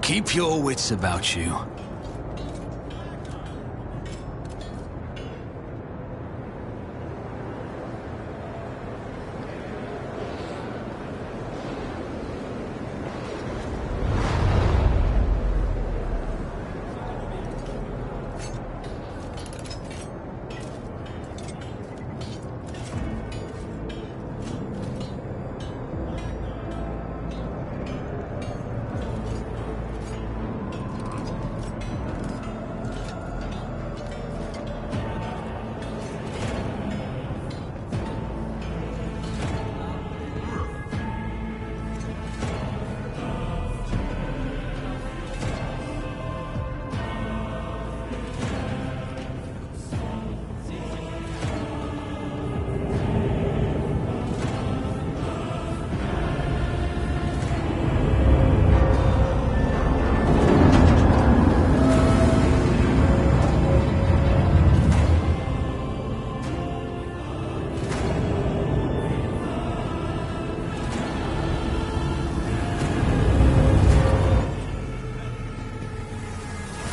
Keep your wits about you.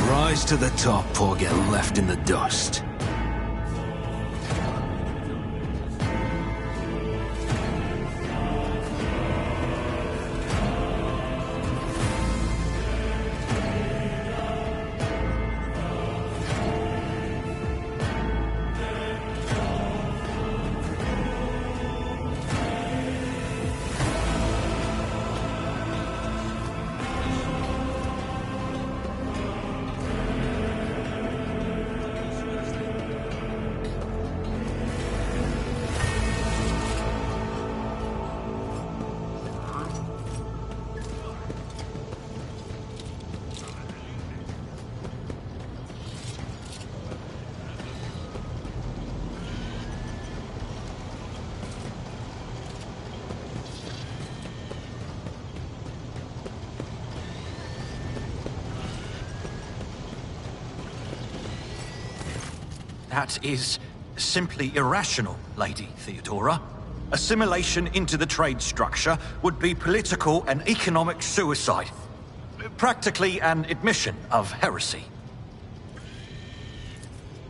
Rise to the top or get left in the dust. That is simply irrational, Lady Theodora. Assimilation into the trade structure would be political and economic suicide. Practically an admission of heresy.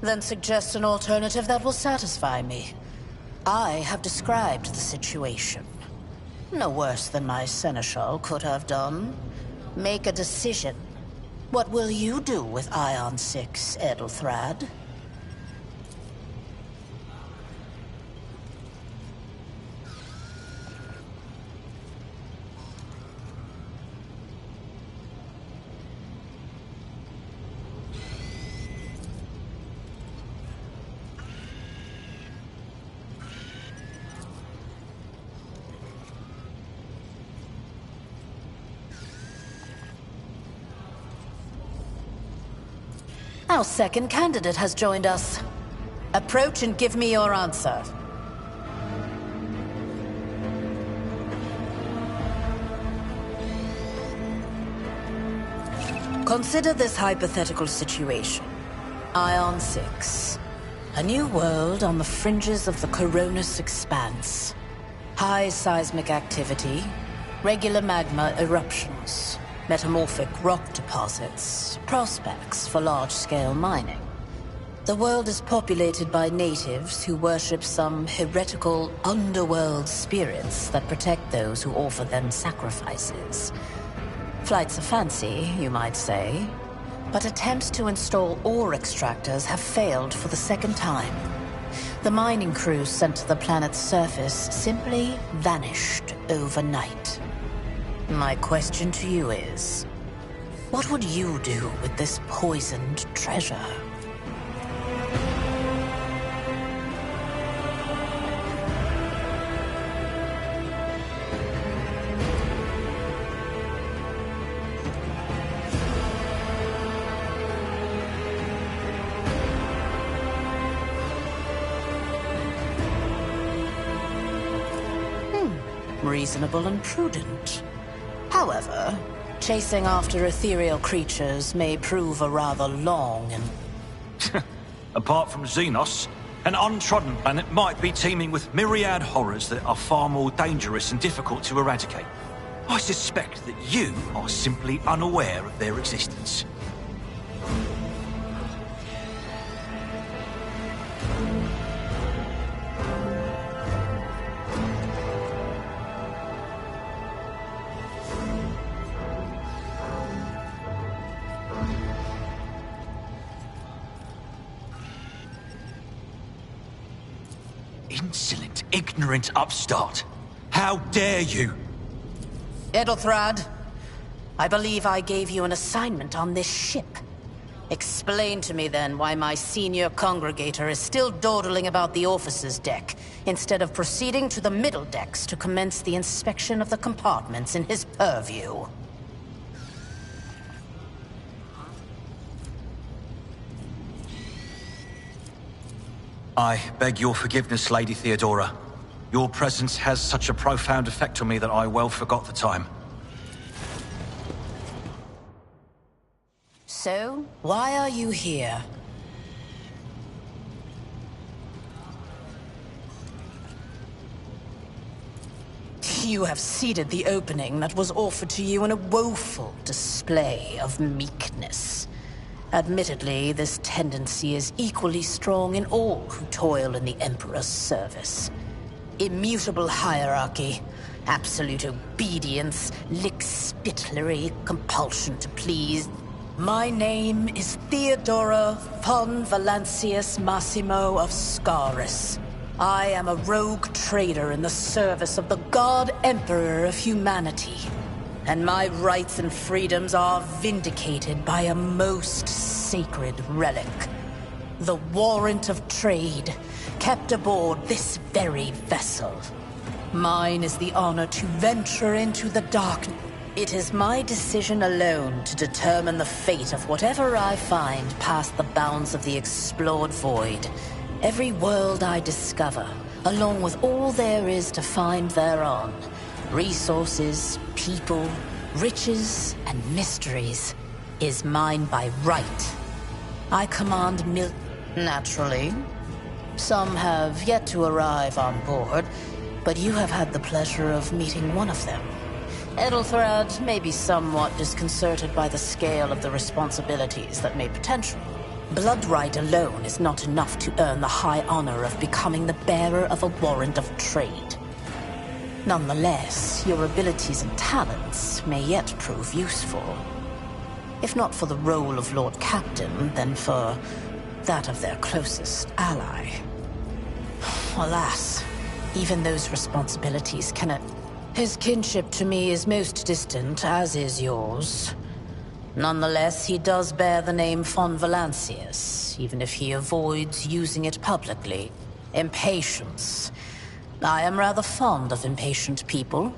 Then suggest an alternative that will satisfy me. I have described the situation. No worse than my seneschal could have done. Make a decision. What will you do with Ion 6, Edelthrad? Our second candidate has joined us. Approach and give me your answer. Consider this hypothetical situation. Ion 6. A new world on the fringes of the Coronis expanse. High seismic activity, regular magma eruptions, metamorphic rock deposits, prospects for large-scale mining. The world is populated by natives who worship some heretical underworld spirits that protect those who offer them sacrifices. Flights of fancy, you might say, but attempts to install ore extractors have failed for the second time. The mining crews sent to the planet's surface simply vanished overnight. My question to you is, what would you do with this poisoned treasure? Reasonable and prudent. However, chasing after ethereal creatures may prove a rather long and... Apart from Xenos, an untrodden planet might be teeming with myriad horrors that are far more dangerous and difficult to eradicate. I suspect that you are simply unaware of their existence. Insolent, ignorant upstart. How dare you? Edelthrad, I believe I gave you an assignment on this ship. Explain to me then why my senior congregator is still dawdling about the officers' deck, instead of proceeding to the middle decks to commence the inspection of the compartments in his purview. I beg your forgiveness, Lady Theodora. Your presence has such a profound effect on me that I well forgot the time. So, why are you here? You have ceded the opening that was offered to you in a woeful display of meekness. Admittedly, this tendency is equally strong in all who toil in the Emperor's service. Immutable hierarchy, absolute obedience, lickspittlery, compulsion to please. My name is Theodora von Valancius Massimo of Scaris. I am a rogue trader in the service of the God Emperor of humanity. And my rights and freedoms are vindicated by a most sacred relic. The warrant of trade, kept aboard this very vessel. Mine is the honor to venture into the darkness. It is my decision alone to determine the fate of whatever I find past the bounds of the explored void. Every world I discover, along with all there is to find thereon. Resources, people, riches, and mysteries is mine by right. I command naturally. Some have yet to arrive on board, but you have had the pleasure of meeting one of them. Edelthrad may be somewhat disconcerted by the scale of the responsibilities that may potentially. Blood right alone is not enough to earn the high honor of becoming the bearer of a warrant of trade. Nonetheless, your abilities and talents may yet prove useful. If not for the role of Lord Captain, then for that of their closest ally. Alas, even those responsibilities cannot... His kinship to me is most distant, as is yours. Nonetheless, he does bear the name von Valancius, even if he avoids using it publicly. Impatience. I am rather fond of impatient people.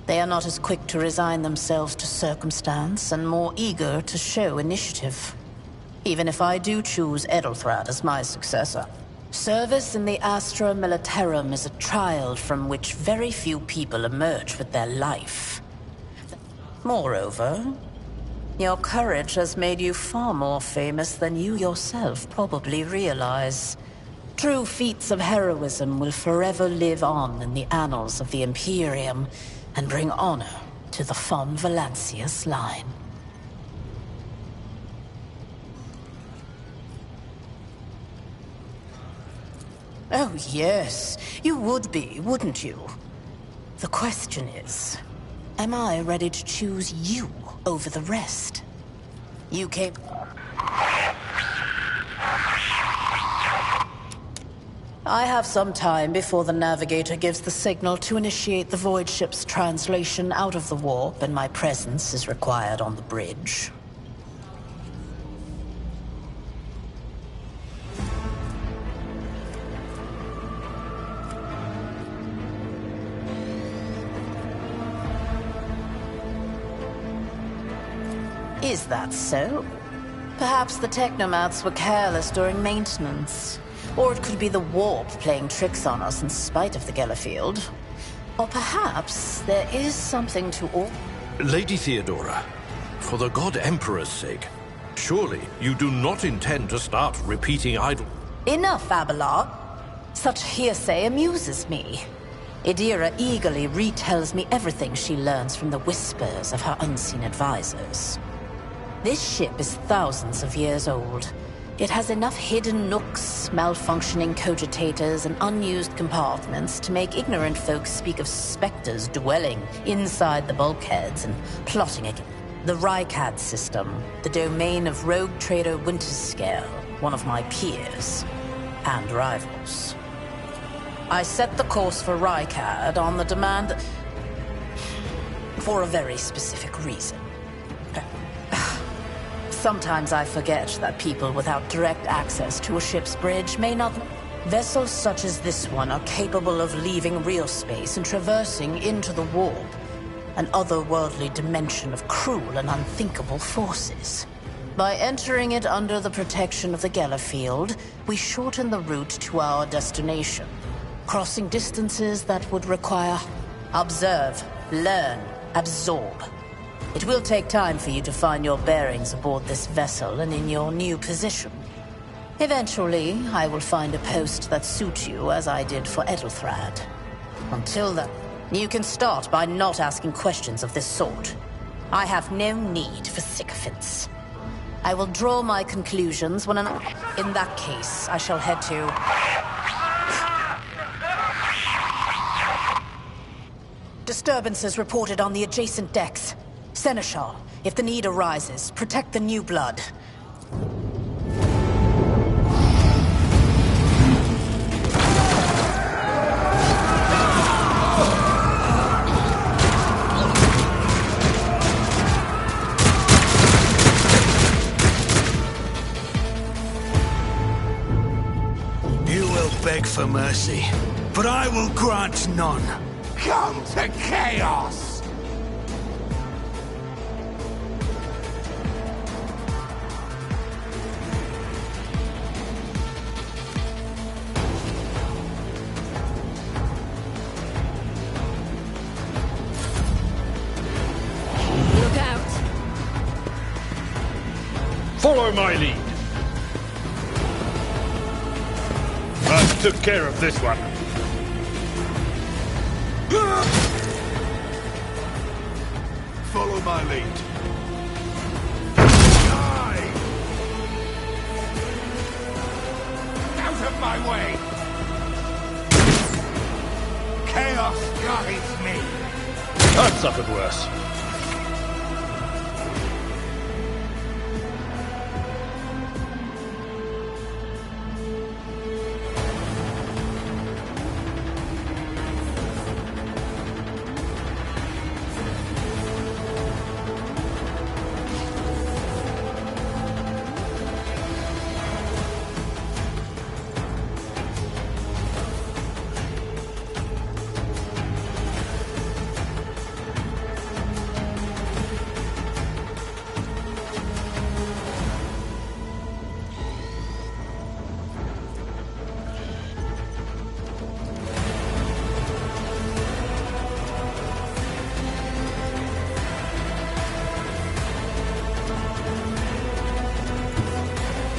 They are not as quick to resign themselves to circumstance and more eager to show initiative. Even if I do choose Edelthrad as my successor. Service in the Astra Militarum is a trial from which very few people emerge with their life. Moreover, your courage has made you far more famous than you yourself probably realize. True feats of heroism will forever live on in the annals of the Imperium and bring honor to the von Valancius line. Oh yes, you would be, wouldn't you? The question is, am I ready to choose you over the rest? You came... I have some time before the navigator gives the signal to initiate the void ship's translation out of the warp, and my presence is required on the bridge. Is that so? Perhaps the technomats were careless during maintenance. Or it could be the warp playing tricks on us in spite of the Gellerfield. Or perhaps there is something to all... Lady Theodora, for the God Emperor's sake, surely you do not intend to start repeating idle... Enough, Abelard. Such hearsay amuses me. Idira eagerly retells me everything she learns from the whispers of her unseen advisors. This ship is thousands of years old. It has enough hidden nooks, malfunctioning cogitators, and unused compartments to make ignorant folks speak of specters dwelling inside the bulkheads and plotting against the Rykad system, the domain of rogue trader Winterscale, one of my peers and rivals. I set the course for Rykad on the demand for a very specific reason. Sometimes I forget that people without direct access to a ship's bridge may not... Vessels such as this one are capable of leaving real space and traversing into the warp, an otherworldly dimension of cruel and unthinkable forces. By entering it under the protection of the Gellerfield, we shorten the route to our destination, crossing distances that would require... Observe, learn, absorb. It will take time for you to find your bearings aboard this vessel and in your new position. Eventually, I will find a post that suits you as I did for Edelthrad. Until then, you can start by not asking questions of this sort. I have no need for sycophants. I will draw my conclusions when in that case, I shall head to... Disturbances reported on the adjacent decks. Seneschal, if the need arises, protect the new blood. You will beg for mercy, but I will grant none. Come to chaos! Follow my lead. I took care of this one. Follow my lead. Die! Out of my way! Chaos guides me! I've suffered worse.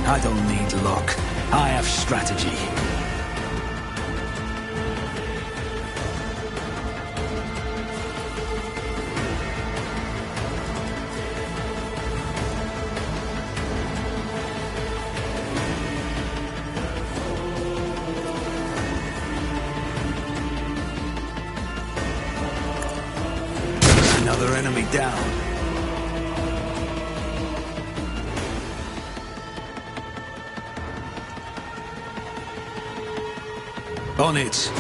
I don't need luck. I have strategy. Another enemy down. On it.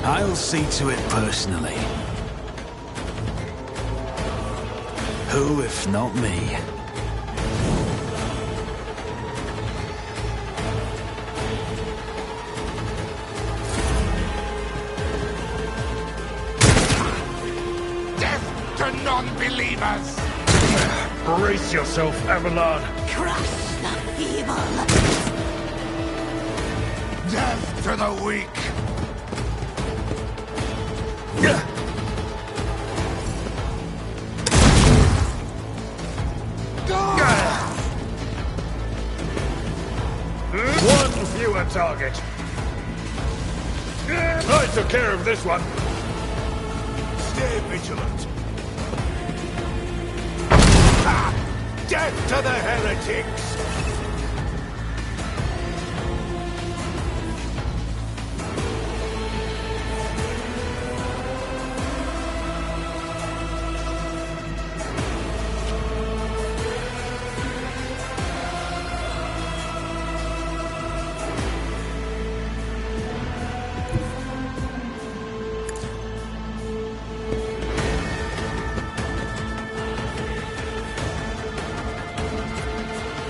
I'll see to it personally. Who, if not me? Death to non-believers! Brace yourself, Avalon. Crush the feeble. Death to the weak! One fewer target. I took care of this one. Stay vigilant. Death to the heretics!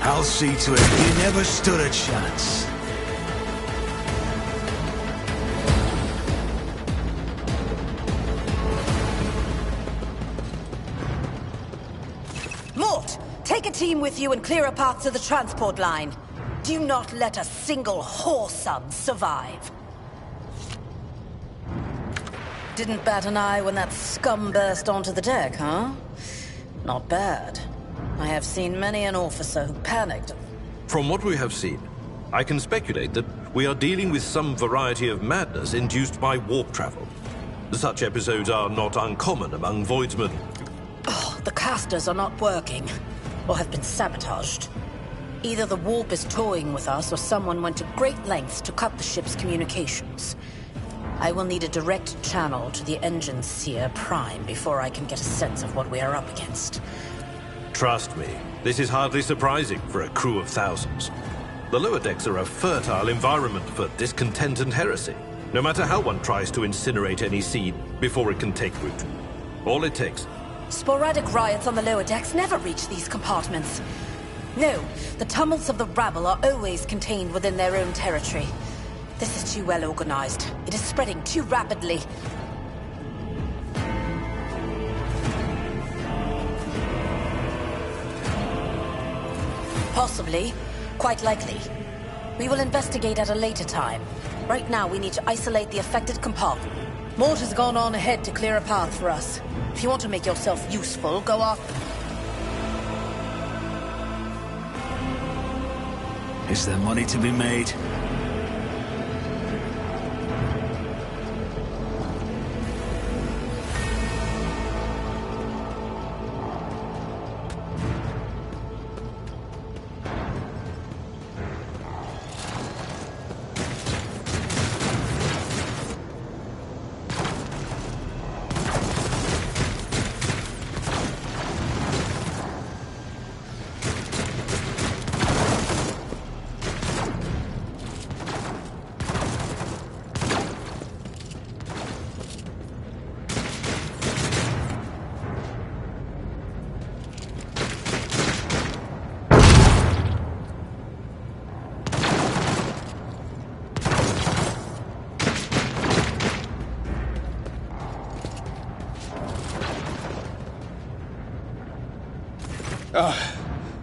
I'll see to it you never stood a chance. Mort, take a team with you and clear a path to the transport line. Do not let a single whoreson survive. Didn't bat an eye when that scum burst onto the deck, huh? Not bad. I have seen many an officer who panicked. From what we have seen, I can speculate that we are dealing with some variety of madness induced by warp travel. Such episodes are not uncommon among voidsmen. Oh, the casters are not working, or have been sabotaged. Either the warp is toying with us, or someone went to great lengths to cut the ship's communications. I will need a direct channel to the engine seer prime before I can get a sense of what we are up against. Trust me, this is hardly surprising for a crew of thousands. The lower decks are a fertile environment for discontent and heresy, no matter how one tries to incinerate any seed before it can take root. All it takes. Sporadic riots on the lower decks never reach these compartments. No, the tumults of the rabble are always contained within their own territory. This is too well organized. It is spreading too rapidly. Possibly. Quite likely. We will investigate at a later time. Right now, we need to isolate the affected compartment. Mort has gone on ahead to clear a path for us. If you want to make yourself useful, go after them. Is there money to be made?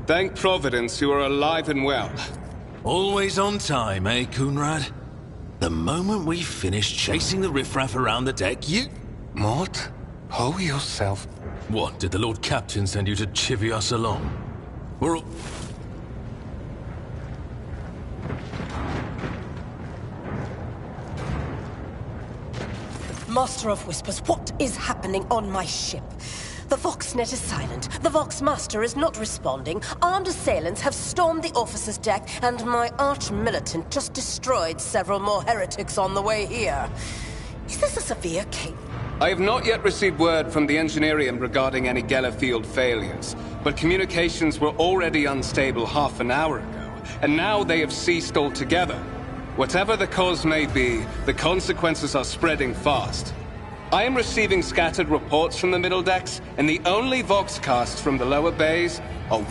Thank Providence you are alive and well. Always on time, eh, Coonrad? The moment we finish chasing the riffraff around the deck, you... Mort, hold yourself. What, did the Lord Captain send you to chivvy us along? We're all... Master of Whispers, what is happening on my ship? The Voxnet is silent. The Voxmaster is not responding. Armed assailants have stormed the officer's deck, and my arch-militant just destroyed several more heretics on the way here. Is this a severe case? I have not yet received word from the Engineerium regarding any Gellerfield failures, but communications were already unstable half an hour ago, and now they have ceased altogether. Whatever the cause may be, the consequences are spreading fast. I am receiving scattered reports from the middle decks, and the only Voxcasts from the lower bays are...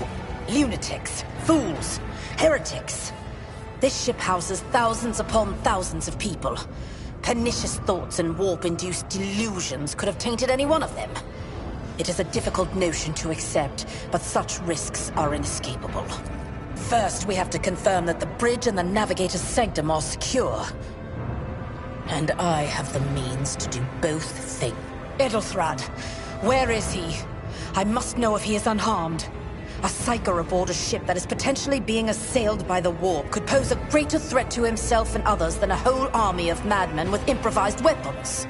Lunatics, fools, heretics. This ship houses thousands upon thousands of people. Pernicious thoughts and warp-induced delusions could have tainted any one of them. It is a difficult notion to accept, but such risks are inescapable. First, we have to confirm that the bridge and the Navigator's Sanctum are secure. And I have the means to do both things. Edelthrad, where is he? I must know if he is unharmed. A psyker aboard a ship that is potentially being assailed by the warp could pose a greater threat to himself and others than a whole army of madmen with improvised weapons.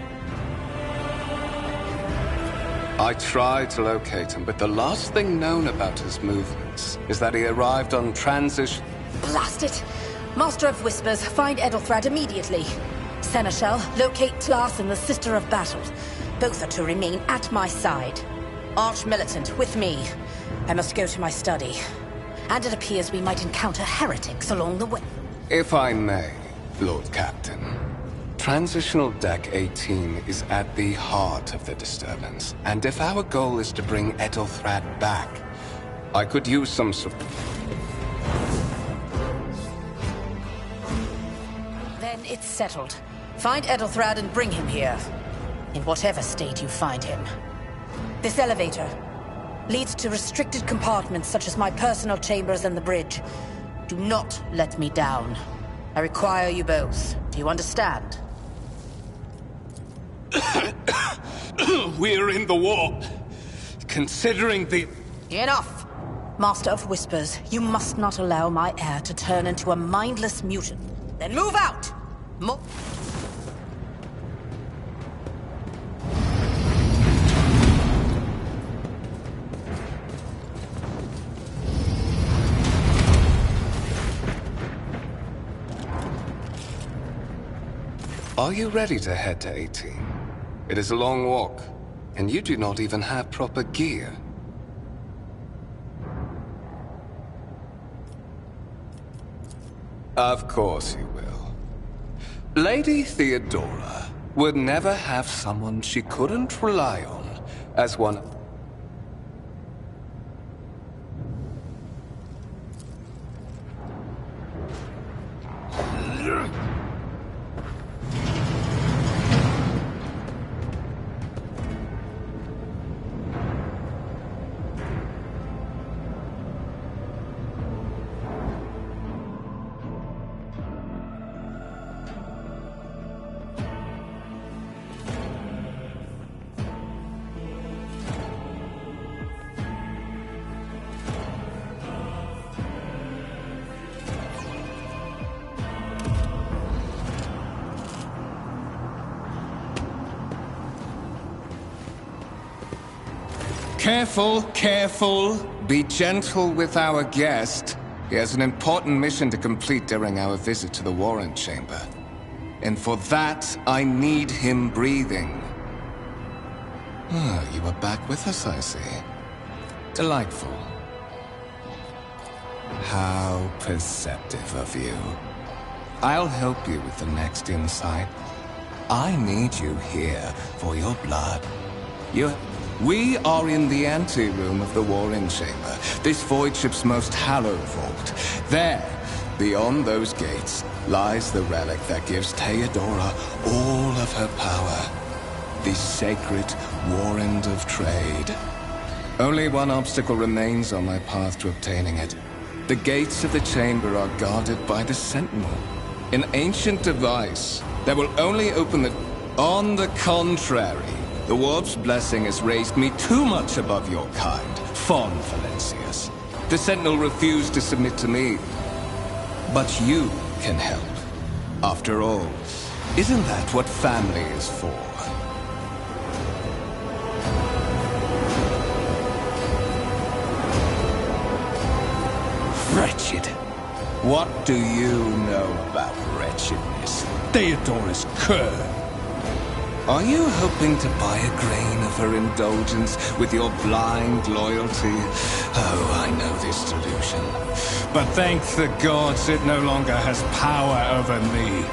I tried to locate him, but the last thing known about his movements is that he arrived on transition... Blast it! Master of Whispers, find Edelthrad immediately. Seneschal, locate Tlas and the Sister of Battle. Both are to remain at my side. Arch-Militant, with me. I must go to my study. And it appears we might encounter heretics along the way. If I may, Lord Captain. Transitional Deck 18 is at the heart of the disturbance. And if our goal is to bring Edelthrad back, I could use some support. Then it's settled. Find Edelthrad and bring him here. In whatever state you find him. This elevator leads to restricted compartments such as my personal chambers and the bridge. Do not let me down. I require you both. Do you understand? We're in the war. Considering the... Enough! Master of Whispers, you must not allow my heir to turn into a mindless mutant. Then move out! Are you ready to head to 18? It is a long walk, and you do not even have proper gear. Of course you will. Lady Theodora would never have someone she couldn't rely on as one... Careful, careful. Be gentle with our guest. He has an important mission to complete during our visit to the Warrant Chamber. And for that, I need him breathing. Ah, you are back with us, I see. Delightful. How perceptive of you. I'll help you with the next insight. I need you here for your blood. We are in the anteroom of the Warring Chamber, this void ship's most hallowed vault. There, beyond those gates, lies the relic that gives Theodora all of her power. The sacred Warrant of Trade. Only one obstacle remains on my path to obtaining it. The gates of the chamber are guarded by the Sentinel, an ancient device that will only open the... On the contrary, the Warp's blessing has raised me too much above your kind, Fon Valencius. The Sentinel refused to submit to me. But you can help. After all, isn't that what family is for? Wretched. What do you know about wretchedness? Theodora's cur. Are you hoping to buy a grain of her indulgence with your blind loyalty? Oh, I know this delusion. But thank the gods it no longer has power over me.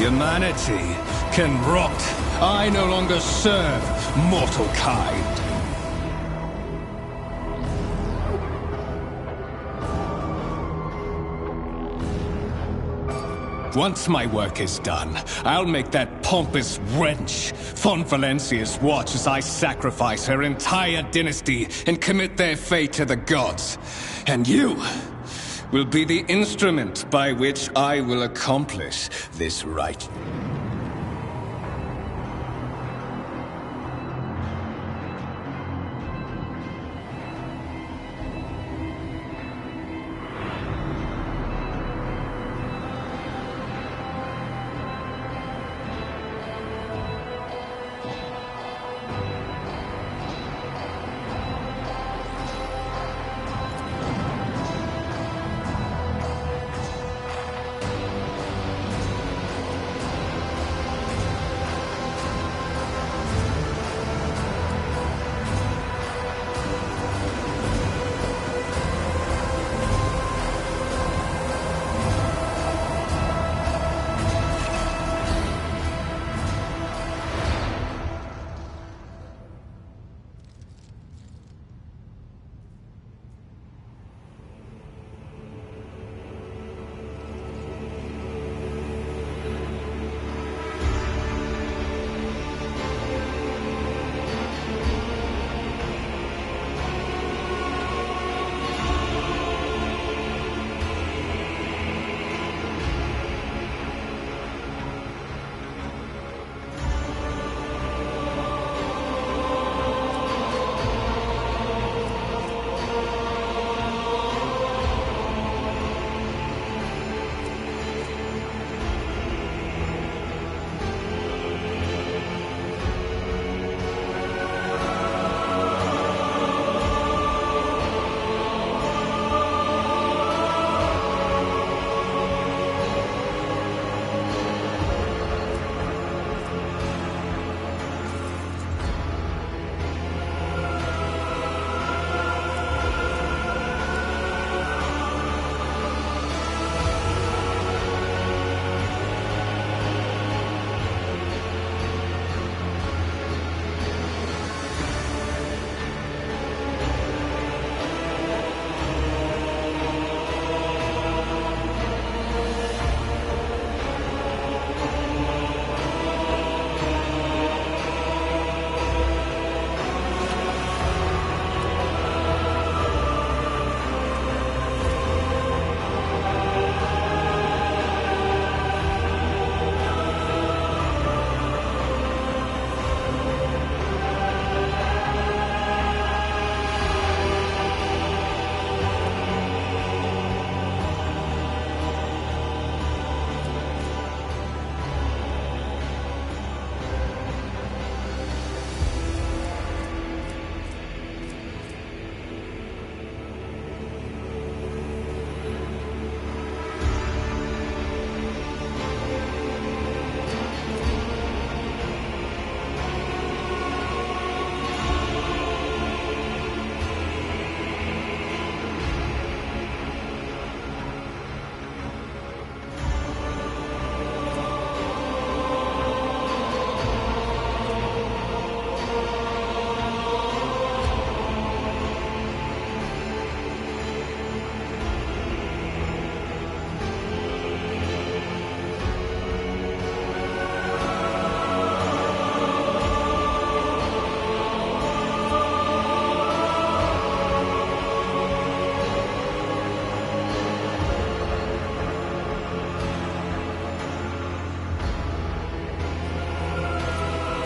Humanity can rot. I no longer serve mortal kind. Once my work is done, I'll make that pompous wench von Valencius watch as I sacrifice her entire dynasty and commit their fate to the gods. And you will be the instrument by which I will accomplish this rite.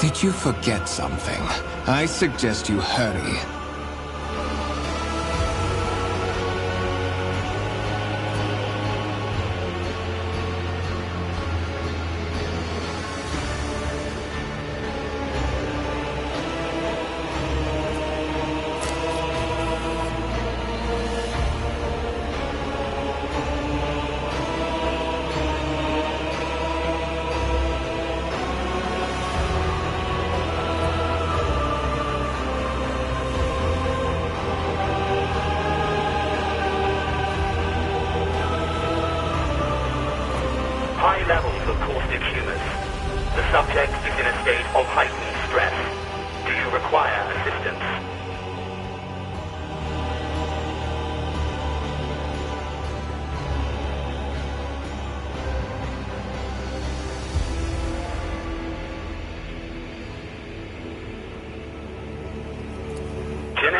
Did you forget something? I suggest you hurry. High levels of caustic humors. The subject is in a state of heightened stress. Do you require assistance?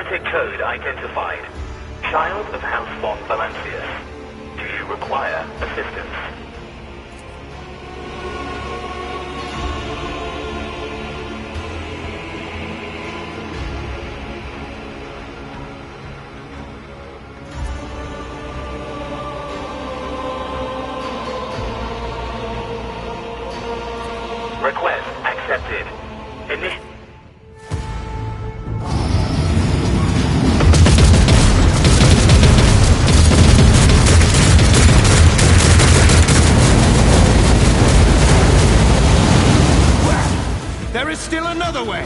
Heretic code identified. Child of House von Valancius. Do you require assistance? Request accepted. There is still another way!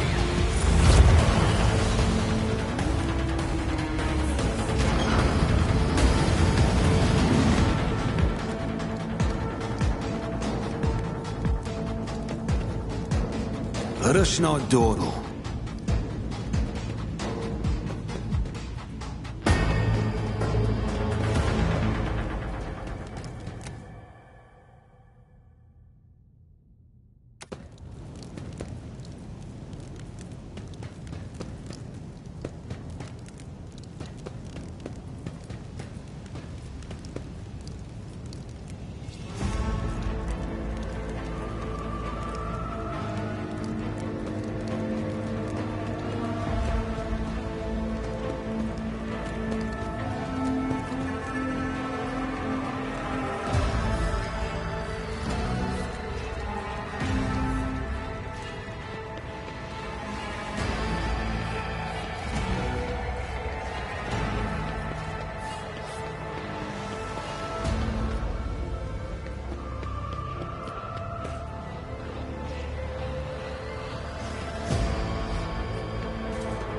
Let us not dawdle.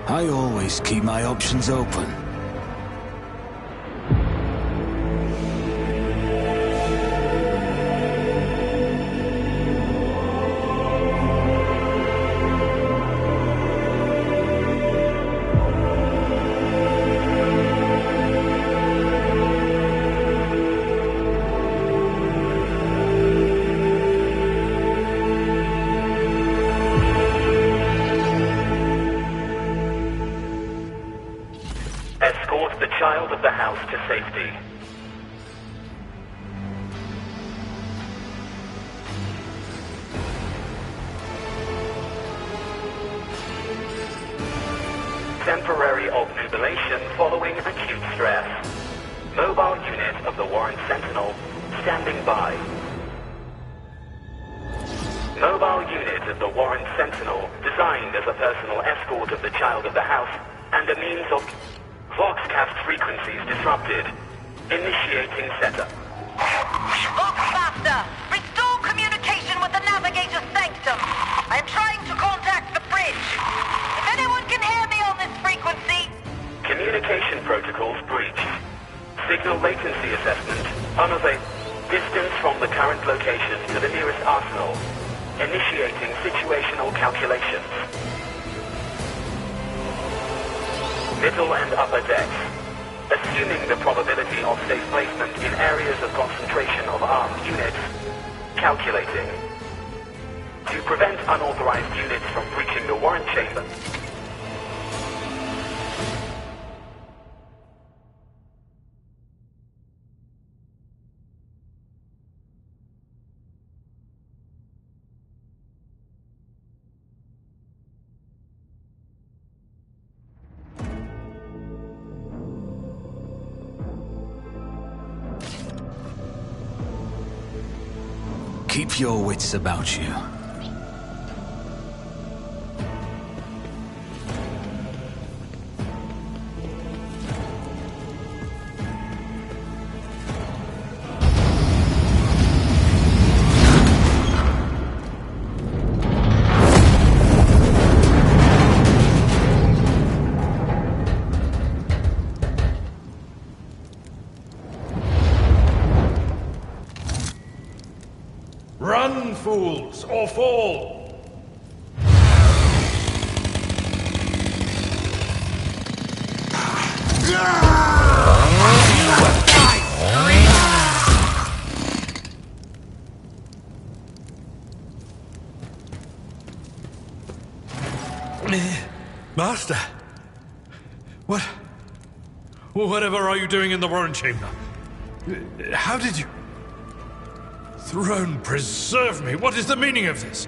I always keep my options open. Escort the child of the house to safety. Temporary obnubilation following acute stress. Mobile unit of the Warren Sentinel standing by. Mobile unit of the Warren Sentinel designed as a personal escort of the child of the house and a means of Voxcast frequencies disrupted. Initiating setup. Voxmaster, restore communication with the navigator's sanctum. I'm trying to contact the bridge. If anyone can hear me on this frequency... Communication protocols breached. Signal latency assessment unavailable. Distance from the current location to the nearest arsenal. Initiating situational calculations. Middle and upper decks. Assuming the probability of safe placement in areas of concentration of armed units. Calculating. To prevent unauthorized units from breaching the warrant chamber. Keep your wits about you. Run, fools, or fall! Master! What? Whatever are you doing in the Warren Chamber? How did you... Throne preserve me! What is the meaning of this?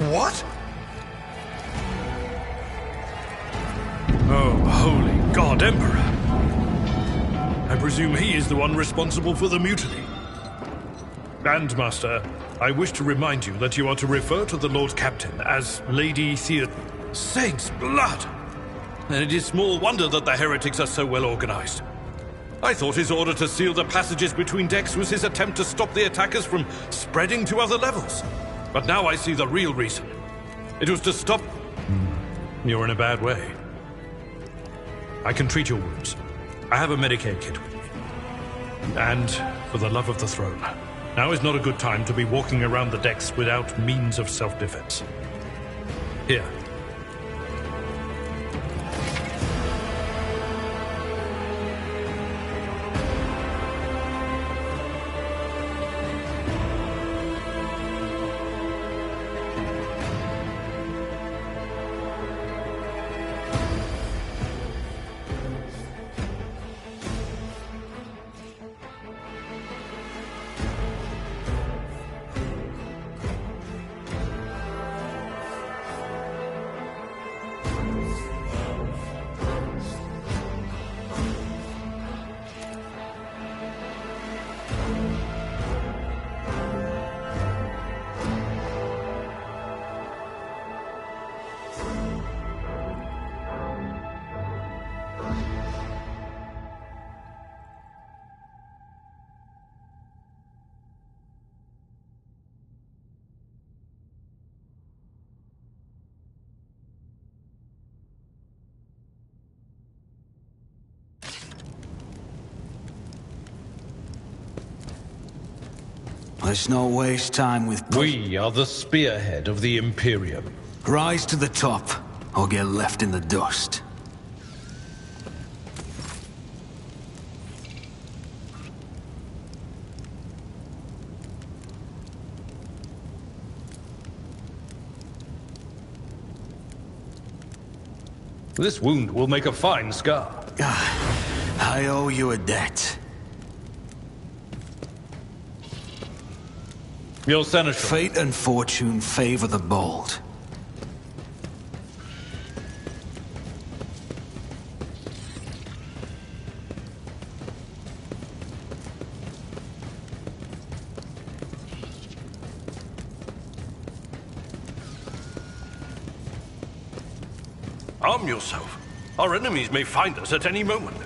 What? Oh, holy God, Emperor! I presume he is the one responsible for the mutiny. And, Master, I wish to remind you that you are to refer to the Lord Captain as Lady Saint's blood! And it is small wonder that the heretics are so well organized. I thought his order to seal the passages between decks was his attempt to stop the attackers from spreading to other levels. But now I see the real reason. It was to stop... You're in a bad way. I can treat your wounds. I have a Medicaid kit with me. And, for the love of the throne, now is not a good time to be walking around the decks without means of self-defense. Here. Let's not waste time with... We are the spearhead of the Imperium. Rise to the top, or get left in the dust. This wound will make a fine scar. I owe you a debt. Your senator. Fate and fortune favor the bold. Arm yourself. Our enemies may find us at any moment.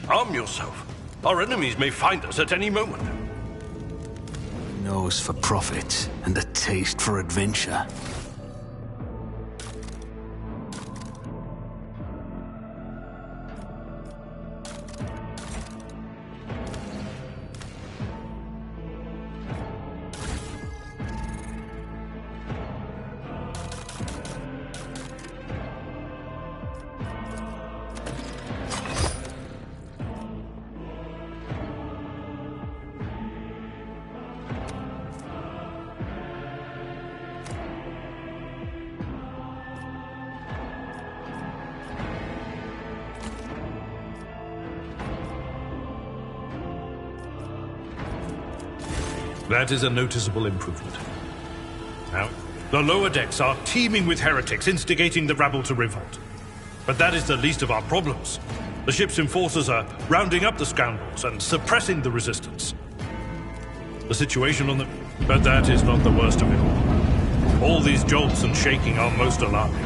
Arm yourself. Our enemies may find us at any moment. Nose for profit and a taste for adventure. That is a noticeable improvement. Now, the lower decks are teeming with heretics instigating the rabble to revolt. But that is the least of our problems. The ship's enforcers are rounding up the scoundrels and suppressing the resistance. The situation on the... But that is not the worst of it all. All these jolts and shaking are most alarming.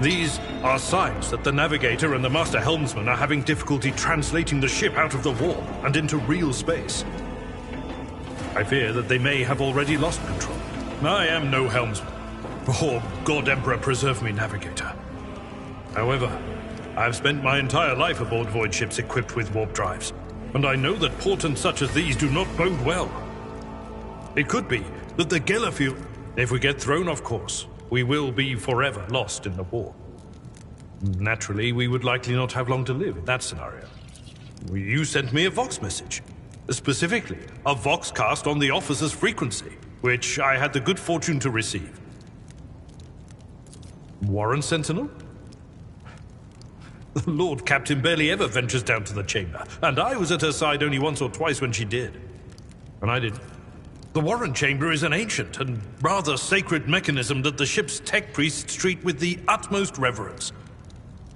These are signs that the navigator and the master helmsman are having difficulty translating the ship out of the warp and into real space. I fear that they may have already lost control. I am no helmsman. Oh, God Emperor preserve me, navigator. However, I have spent my entire life aboard void ships equipped with warp drives, and I know that portents such as these do not bode well. It could be that the Gellerfield... If we get thrown off course, we will be forever lost in the war. Naturally, we would likely not have long to live in that scenario. You sent me a Vox message. Specifically, a Vox cast on the officer's frequency, which I had the good fortune to receive. Warren Sentinel? The Lord Captain barely ever ventures down to the chamber, and I was at her side only once or twice when she did. And I did. The Warren Chamber is an ancient and rather sacred mechanism that the ship's tech priests treat with the utmost reverence.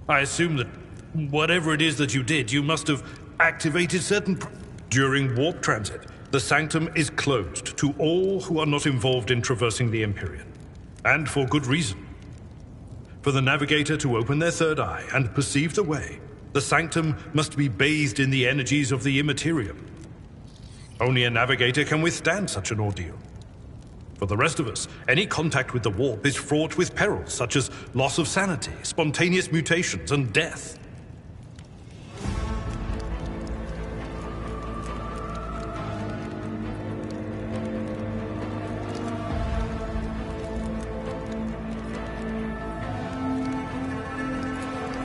I assume that whatever it is that you did, you must have activated certain... During warp transit, the sanctum is closed to all who are not involved in traversing the Empyrean. And for good reason. For the navigator to open their third eye and perceive the way, the sanctum must be bathed in the energies of the immaterium. Only a navigator can withstand such an ordeal. For the rest of us, any contact with the warp is fraught with perils such as loss of sanity, spontaneous mutations, and death.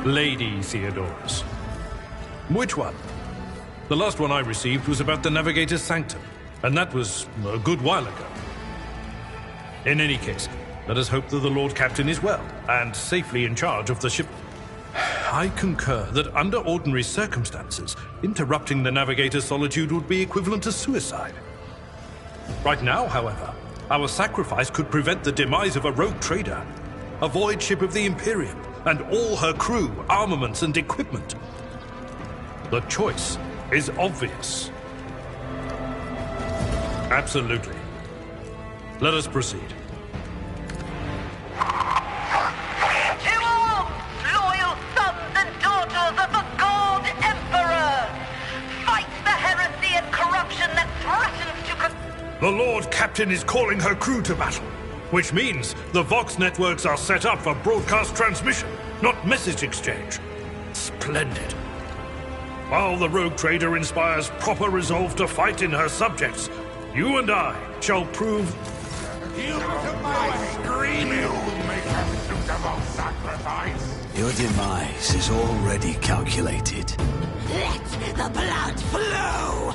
Lady Theodorus. Which one? The last one I received was about the Navigator's Sanctum, and that was a good while ago. In any case, let us hope that the Lord Captain is well, and safely in charge of the ship. I concur that under ordinary circumstances, interrupting the Navigator's solitude would be equivalent to suicide. Right now, however, our sacrifice could prevent the demise of a rogue trader, a void ship of the Imperium, and all her crew, armaments, and equipment. The choice is obvious. Absolutely. Let us proceed. To arms, loyal sons and daughters of the God Emperor! Fight the heresy and corruption that threatens to... The Lord Captain is calling her crew to battle, which means the Vox networks are set up for broadcast transmission, not message exchange. Splendid. While the rogue trader inspires proper resolve to fight in her subjects, you and I shall prove... Your demise is already calculated. Let the blood flow!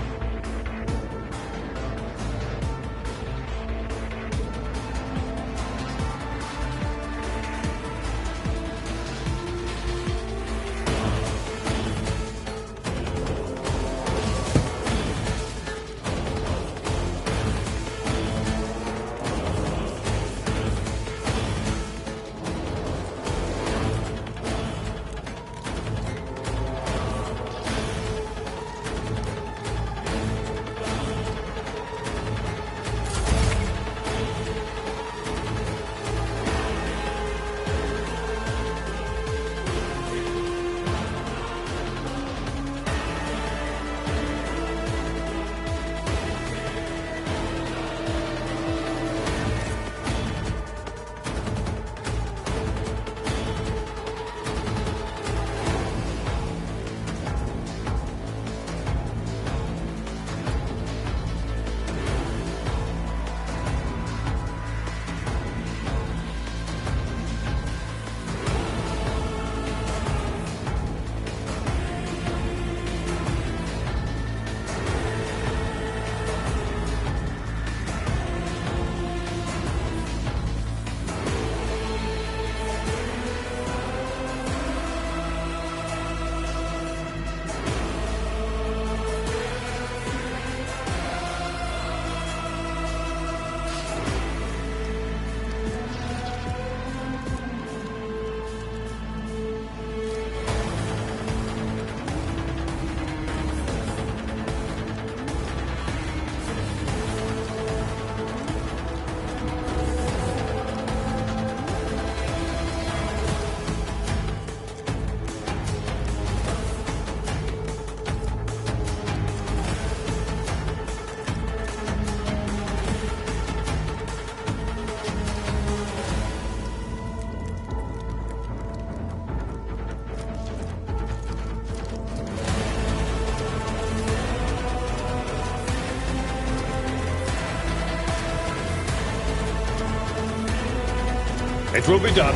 It will be done.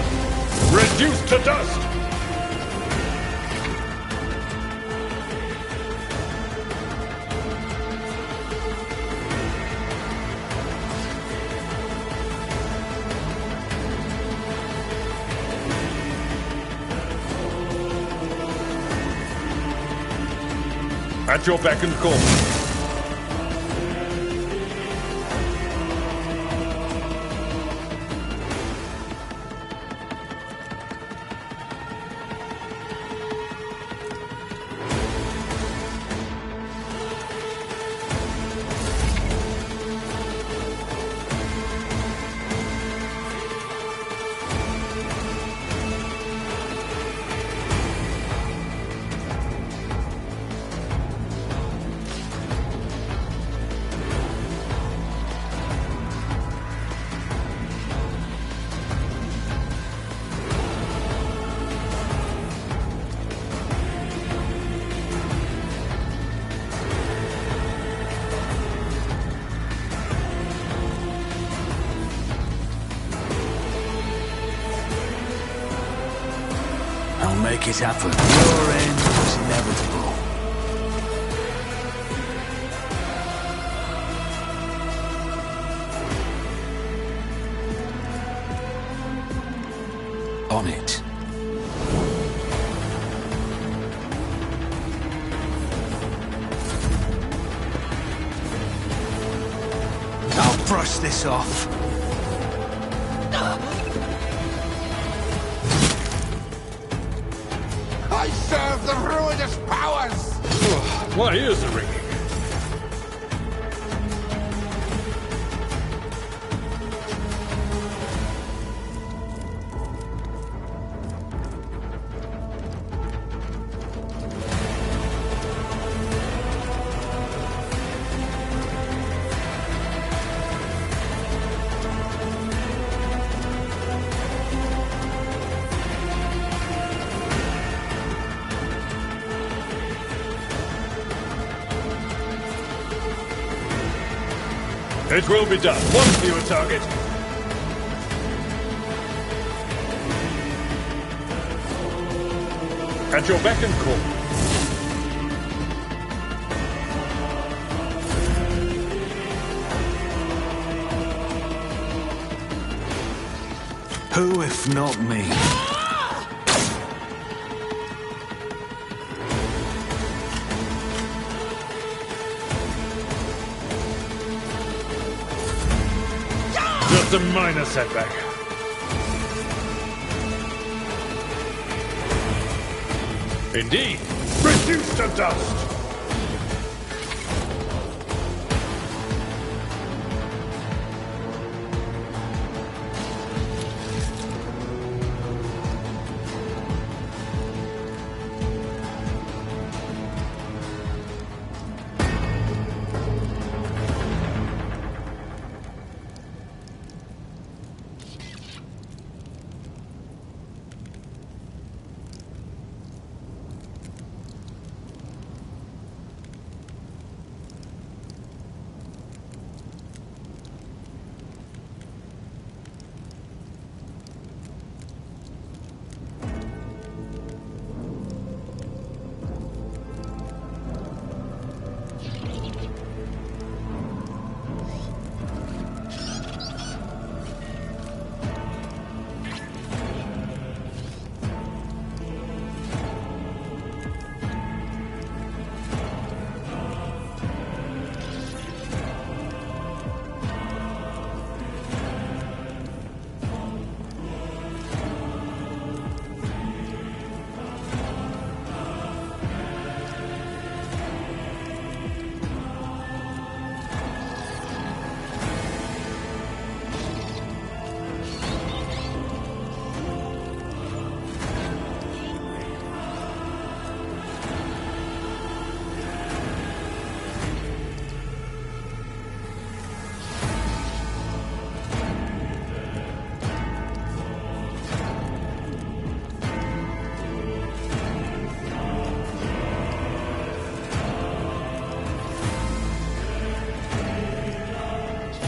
Reduced to dust! At your beck and call. Make it happen. Your end was inevitable. On it. I'll brush this off. I serve the ruinous powers! My ears are ringing. It will be done. One fewer target. At your beck and call. Who if not me? Just a minor setback. Indeed. Reduced to dust.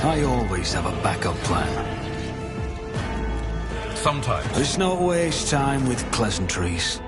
I always have a backup plan. Sometimes. Let's not waste time with pleasantries.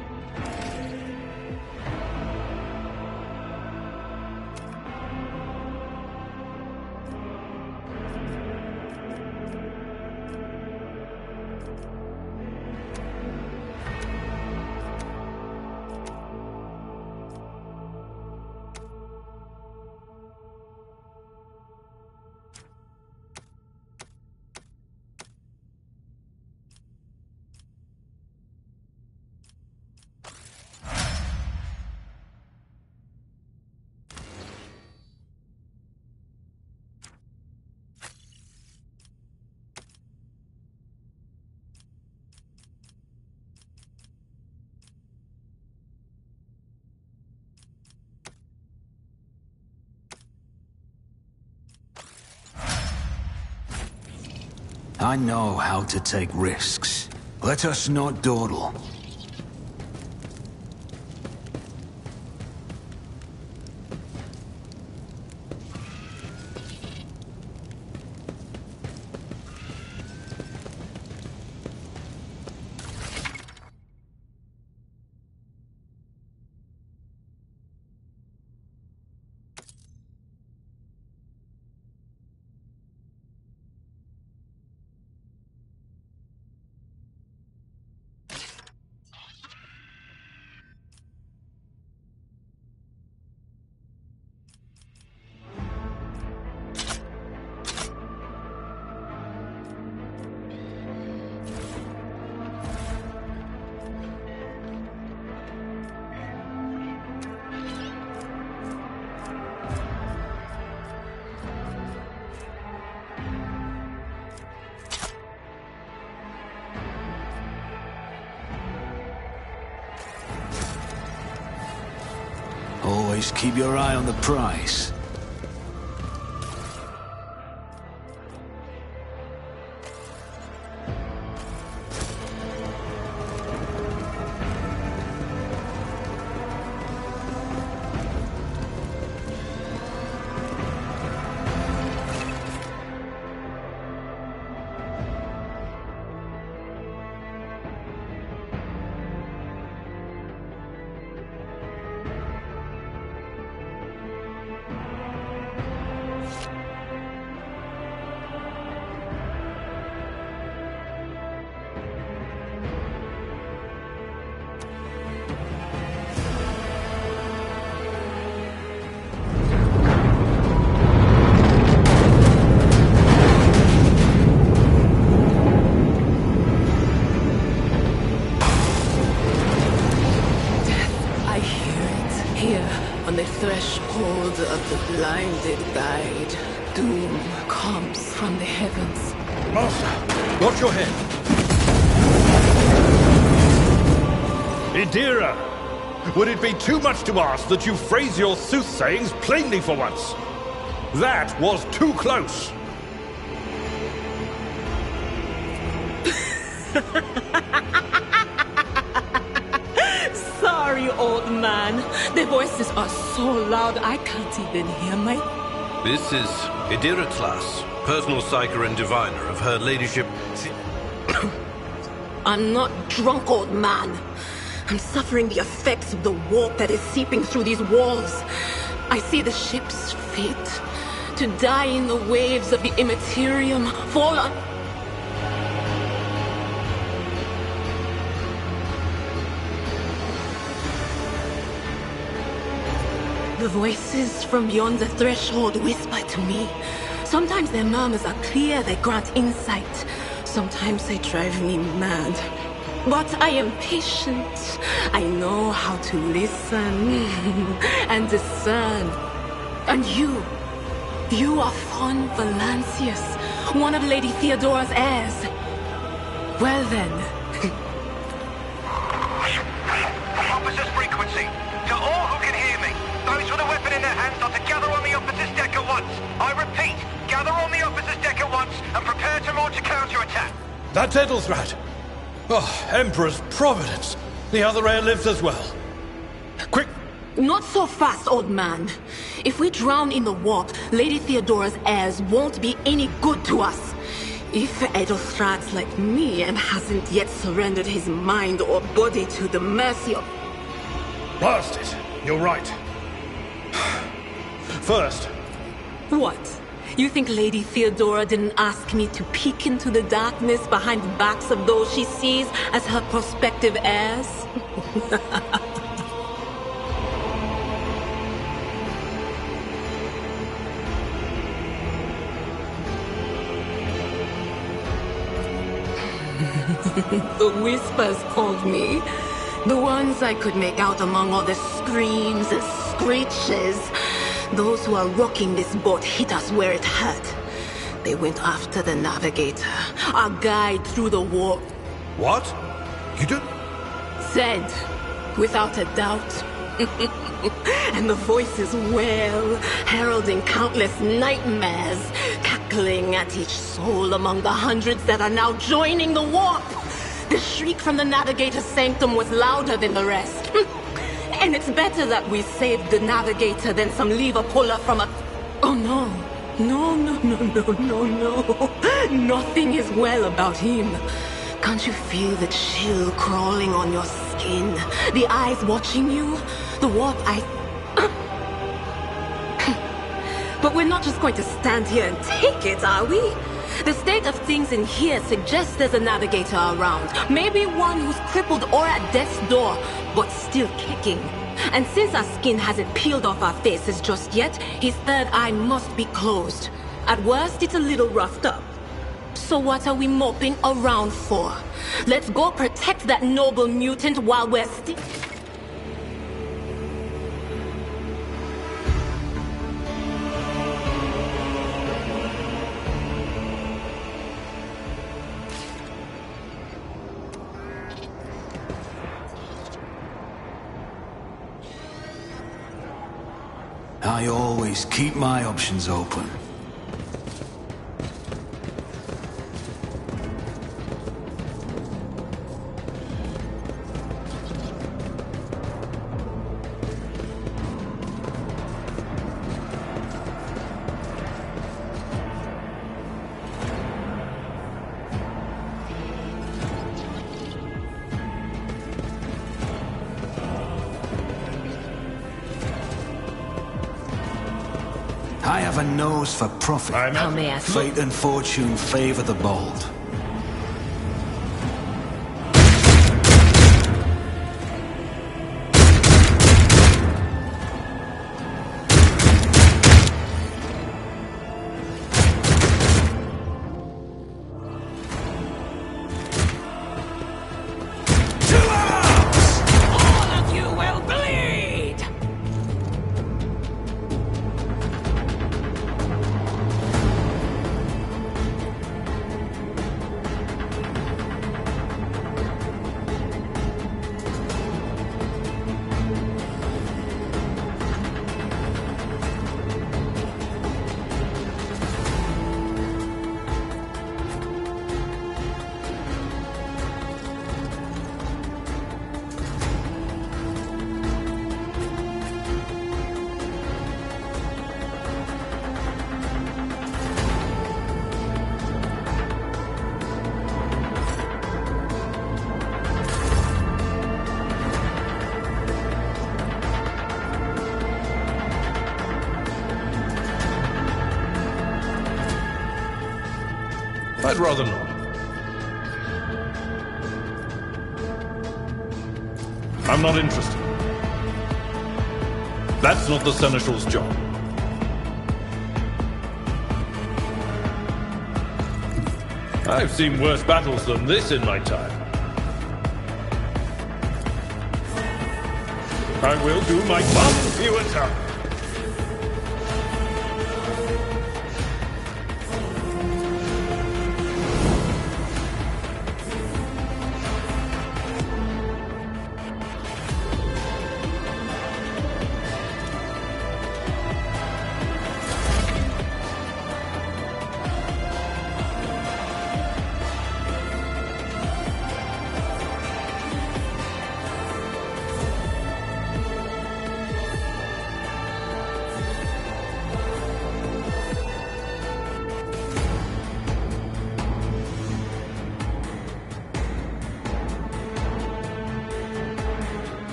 I know how to take risks. Let us not dawdle. Always keep your eye on the prize. On the threshold of the blinded guide, doom comes from the heavens. Master, watch your head. Idira, would it be too much to ask that you phrase your soothsayings plainly for once? That was too close. Sorry, old man. The voices are so loud I can't even hear my... This is Idira Tlas, personal psyker and diviner of Her Ladyship... I'm not drunk, old man. I'm suffering the effects of the warp that is seeping through these walls. I see the ship's fate, to die in the waves of the immaterium, fall on... The voices from beyond the threshold whisper to me. Sometimes their murmurs are clear, they grant insight. Sometimes they drive me mad. But I am patient. I know how to listen and discern. And you are Von Valancius, one of Lady Theodora's heirs. Well then. Officer's frequency. To all who can hear me, those with a weapon in their hands are to gather on the officer's deck at once. I repeat, gather on the officer's deck at once and prepare to launch a counterattack. That's Edelthrat. Oh, Emperor's Providence. The other heir lives as well. Quick! Not so fast, old man. If we drown in the warp, Lady Theodora's heirs won't be any good to us. If Edelthrat's like me and hasn't yet surrendered his mind or body to the mercy of... Blast it! You're right. First... What? You think Lady Theodora didn't ask me to peek into the darkness behind the backs of those she sees as her prospective heirs? The whispers called me. The ones I could make out among all the screams and screeches. Those who are rocking this boat hit us where it hurt. They went after the navigator, our guide through the warp. What? You did? Said, without a doubt. And the voices wail, heralding countless nightmares, rankling at each soul among the hundreds that are now joining the warp. The shriek from the Navigator's sanctum was louder than the rest. And it's better that we saved the Navigator than some lever puller from a... Oh no. No. Nothing is well about him. Can't you feel the chill crawling on your skin? The eyes watching you? The warp eyes... But we're not just going to stand here and take it, are we? The state of things in here suggests there's a Navigator around. Maybe one who's crippled or at death's door, but still kicking. And since our skin hasn't peeled off our faces just yet, his third eye must be closed. At worst, it's a little roughed up. So what are we moping around for? Let's go protect that noble mutant while we're still... I always keep my options open. I have a nose for profit. How may I... Fate and fortune favor the bold. I'd rather not. I'm not interested. That's not the Seneschal's job. I've seen worse battles than this in my time. I will do my best few attacks.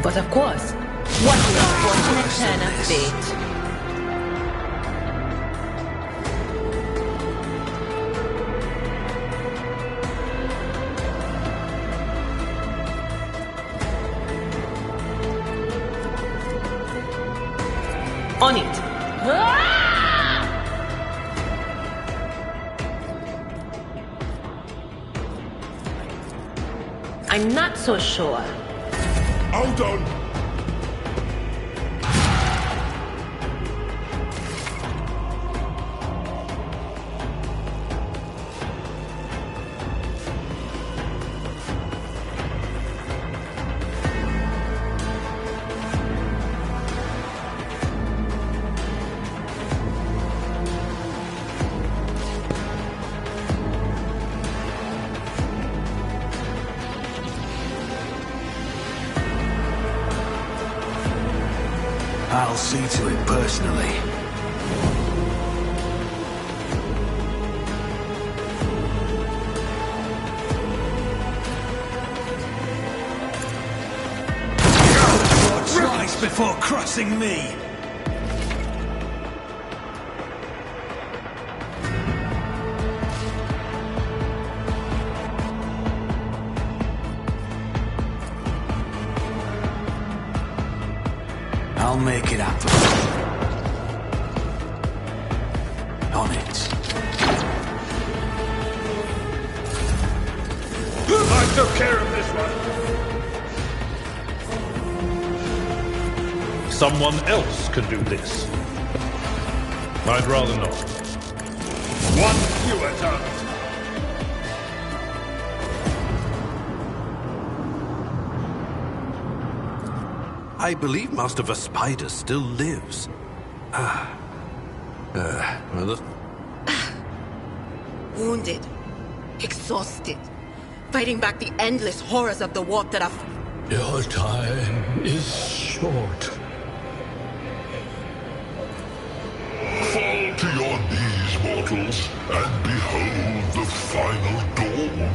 But of course, what an unfortunate turn of fate. On it. I'm not so sure. Hold on! I'll see to it personally. Twice before crossing me! I'll make it happen. On it. I took care of this one. Someone else can do this. I'd rather not. One fewer target. I believe Master Vespider still lives. Well, Wounded. Exhausted. Fighting back the endless horrors of the warp that have... Your time is short. Fall to your knees, mortals, and behold the final dawn.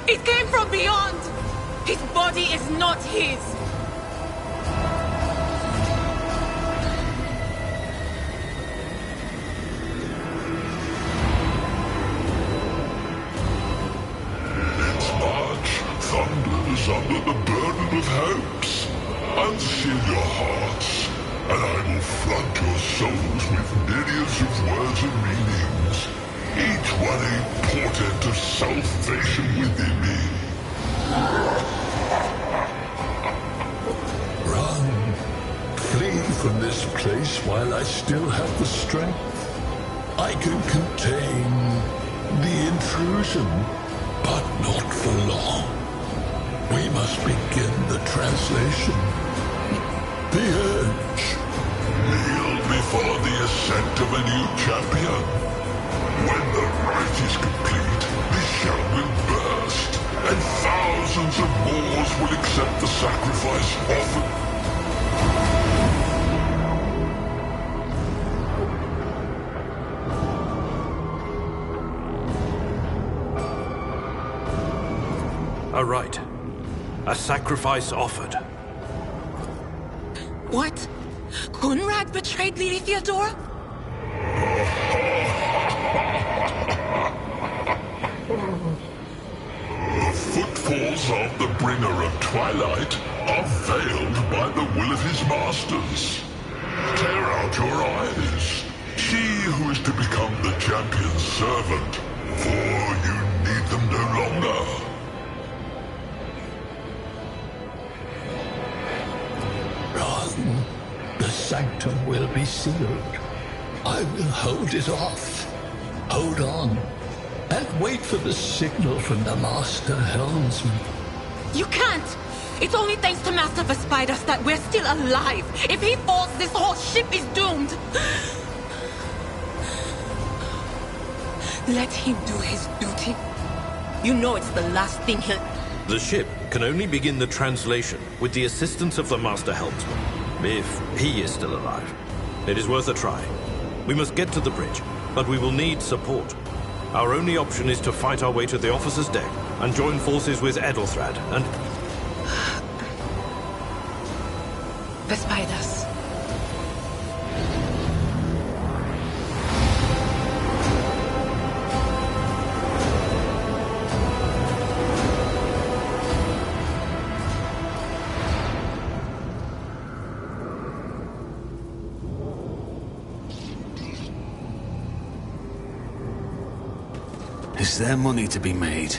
It came from beyond! His body is not his! Its march thunders under the burden of hopes. Unseal your hearts, and I will flood your souls with myriads of words and meanings, each one a portent of salvation within me. Run. Flee from this place while I still have the strength. I can contain the intrusion, but not for long. We must begin the translation. The urge. Kneel before the ascent of a new champion. When the rite is complete, the shell will burst, and thousands of Moors will accept the sacrifice offered. a rite. A sacrifice offered. What? Conrad betrayed Lady Theodora? The footfalls of the bringer of twilight are veiled by the will of his masters. Tear out your eyes. She who is to become the champion's servant, for you need them no longer. Run. The sanctum will be sealed. I will hold it off. Hold on. And wait for the signal from the Master Helmsman. You can't! It's only thanks to Master Vespider that we're still alive. If he falls, this whole ship is doomed. Let him do his duty. You know it's the last thing he'll... The ship can only begin the translation with the assistance of the Master Helmsman, if he is still alive. It is worth a try. We must get to the bridge, but we will need support. Our only option is to fight our way to the officer's deck and join forces with Edelthrad and... Vespiders. Is there money to be made?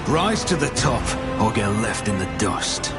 Rise to the top, or get left in the dust.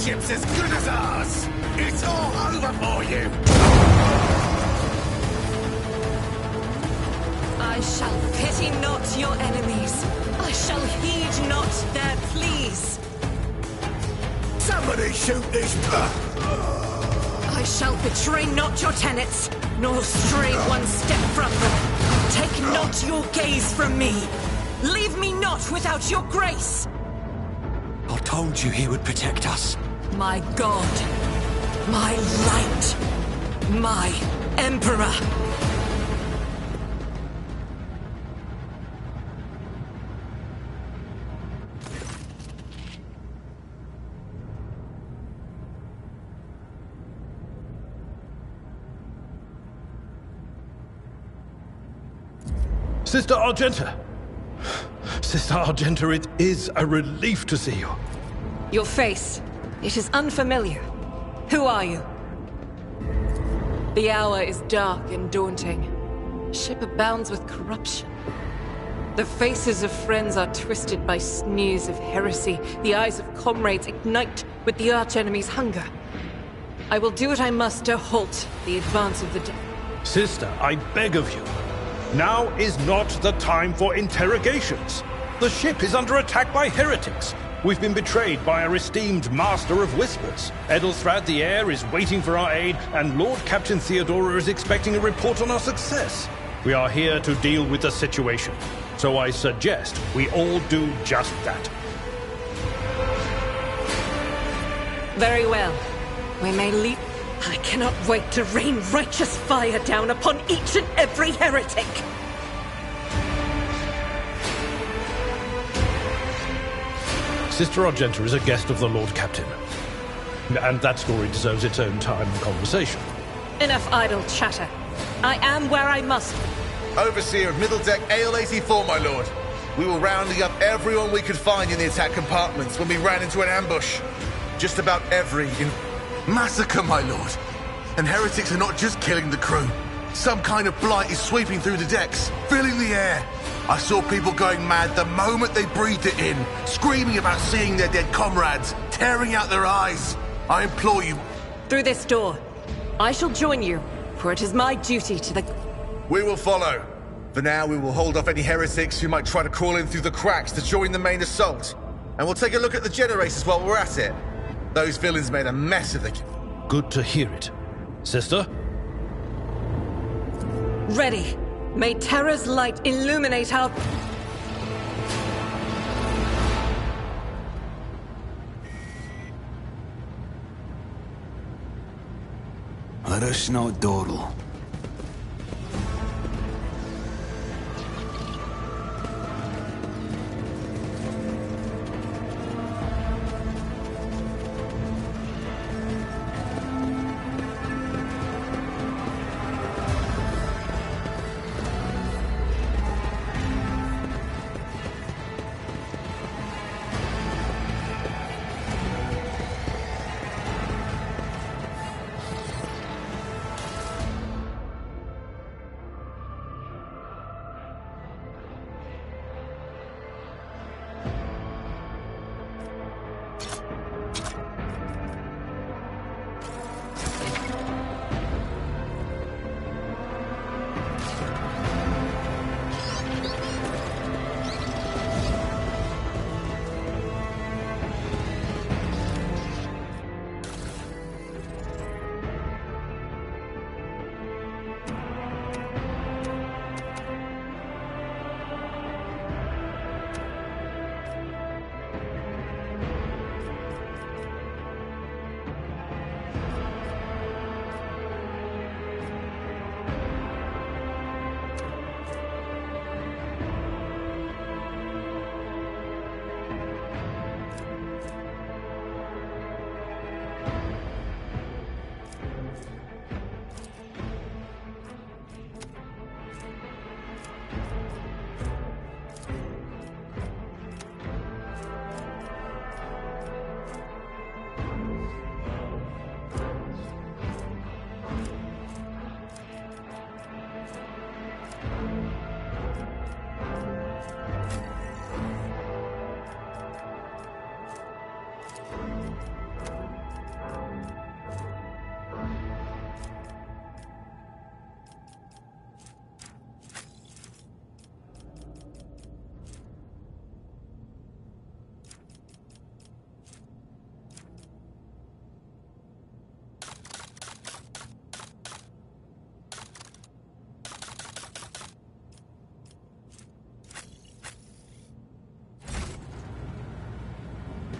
Ship's as good as ours! It's all over for you! I shall pity not your enemies. I shall heed not their pleas. Somebody shoot this... I shall betray not your tenets, nor stray one step from them. Take not your gaze from me. Leave me not without your grace. I told you he would protect us. My God, my light, my Emperor. Sister Argenta! Sister Argenta, it is a relief to see you. Your face, it is unfamiliar. Who are you? The hour is dark and daunting. Ship abounds with corruption. The faces of friends are twisted by sneers of heresy. The eyes of comrades ignite with the archenemy's hunger. I will do what I must to halt the advance of the dead. Sister, I beg of you. Now is not the time for interrogations. The ship is under attack by heretics. We've been betrayed by our esteemed Master of Whispers. Edelthrad the Heir is waiting for our aid, and Lord Captain Theodora is expecting a report on our success. We are here to deal with the situation, so I suggest we all do just that. Very well. We may leap. I cannot wait to rain righteous fire down upon each and every heretic. Sister Argenta is a guest of the Lord Captain. And that story deserves its own time and conversation. Enough idle chatter. I am where I must be. Overseer of Middle Deck Ale 84, my lord. We were rounding up everyone we could find in the attack compartments when we ran into an ambush. Just about every massacre, my lord. And heretics are not just killing the crew. Some kind of blight is sweeping through the decks, filling the air. I saw people going mad the moment they breathed it in, screaming about seeing their dead comrades, tearing out their eyes. I implore you... Through this door. I shall join you, for it is my duty to the... We will follow. For now, we will hold off any heretics who might try to crawl in through the cracks to join the main assault. And we'll take a look at the generators while we're at it. Those villains made a mess of the... Good to hear it. Sister? Ready. May Terra's light illuminate our... Let us not dawdle.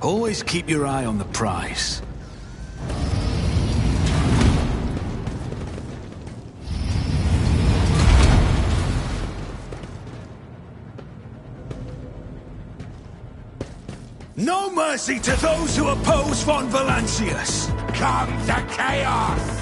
Always keep your eye on the prize. No mercy to those who oppose Von Valancius! Come to chaos!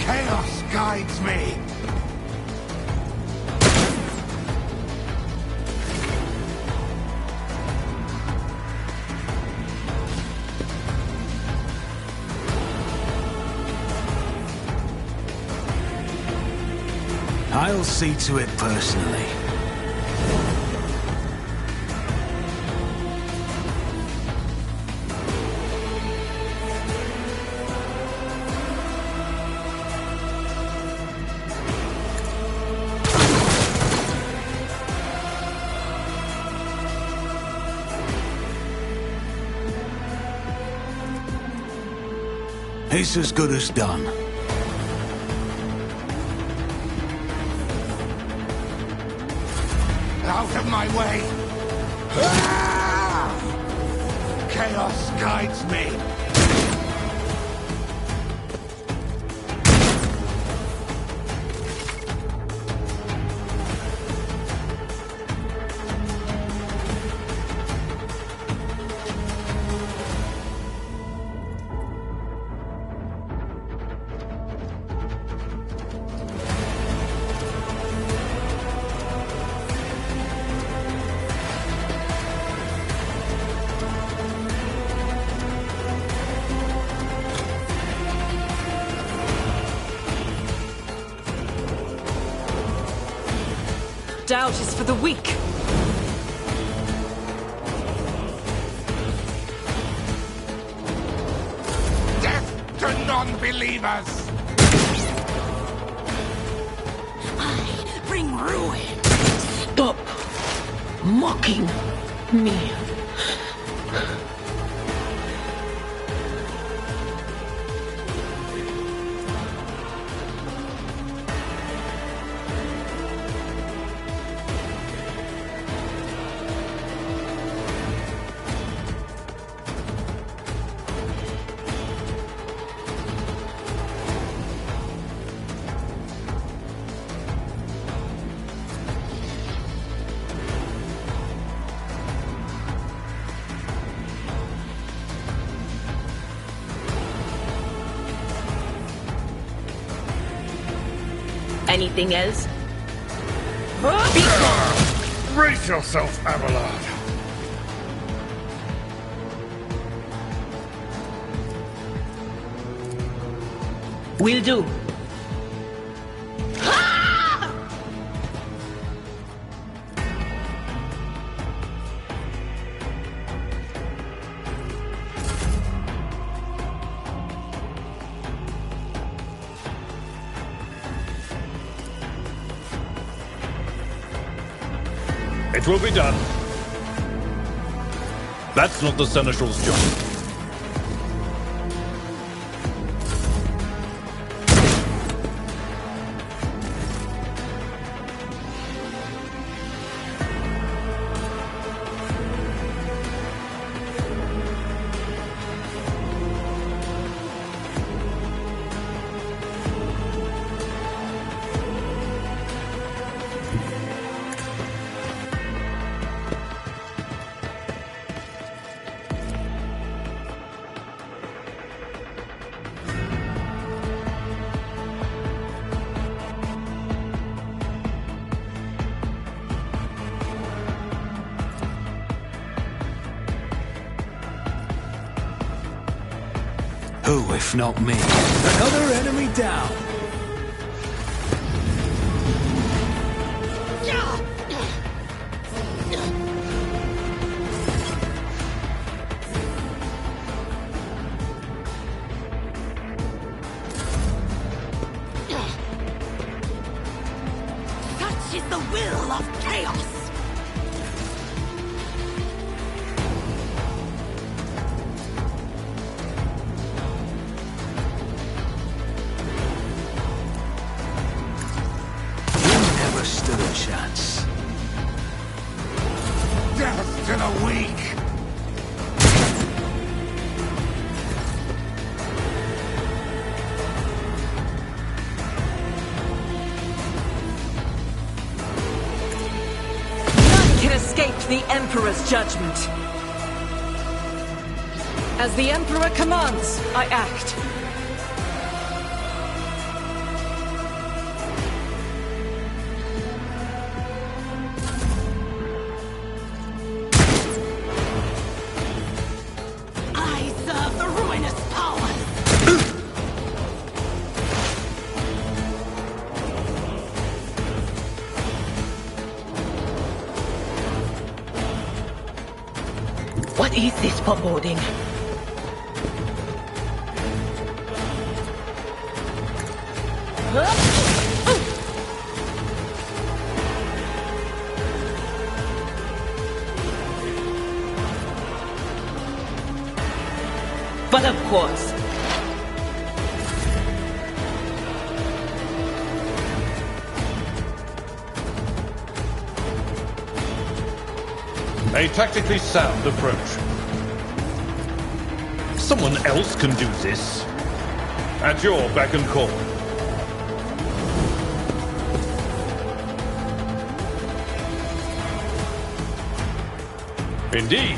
Chaos guides me! I'll see to it personally. It's as good as done. Out of my way! Ah! Chaos guides me! Doubt is for the weak. Death to non-believers! I bring ruin. Stop mocking me. Anything else? Brace yourself, Abelard! Will do. It will be done. That's not the Seneschal's job. Who, if not me? Another enemy down! Such is the will of chaos! Stood a chance. Death to the weak! None can escape the Emperor's judgment. As the Emperor commands, I act. What is this foreboding? But of course. A tactically sound approach. Someone else can do this. At your beck and call. Indeed.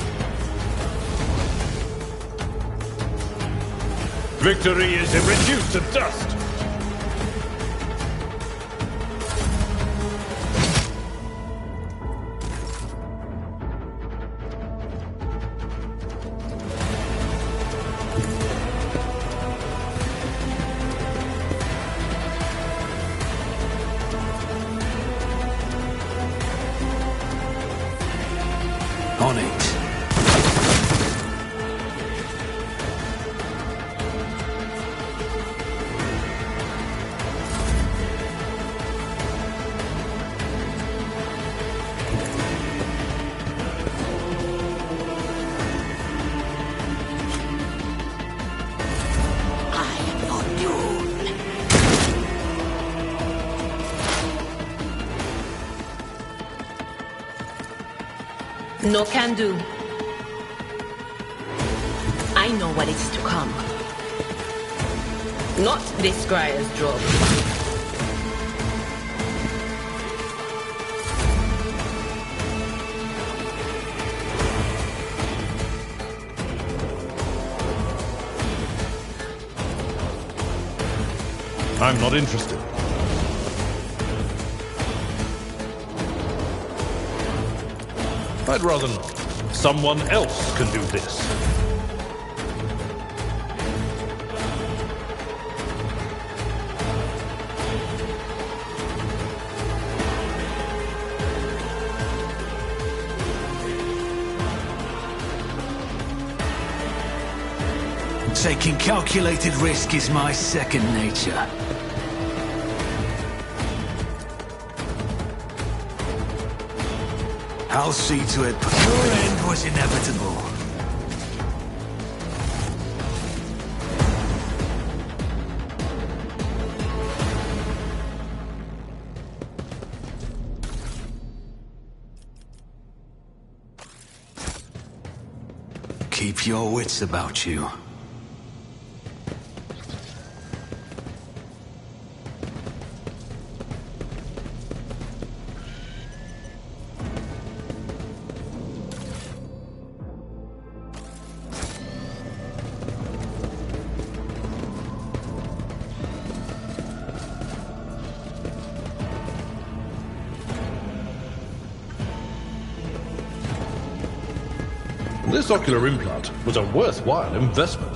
Victory is reduced to dust. On it. No can do. I know what is to come. Not this Scryer's job. I'm not interested. I'd rather not. Someone else can do this. Taking calculated risk is my second nature. I'll see to it, but your end was inevitable. Keep your wits about you. This ocular implant was a worthwhile investment.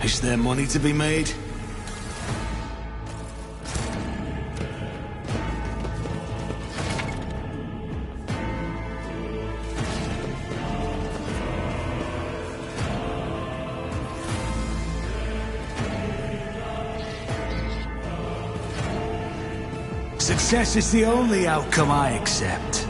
Is there money to be made? Success is the only outcome I accept.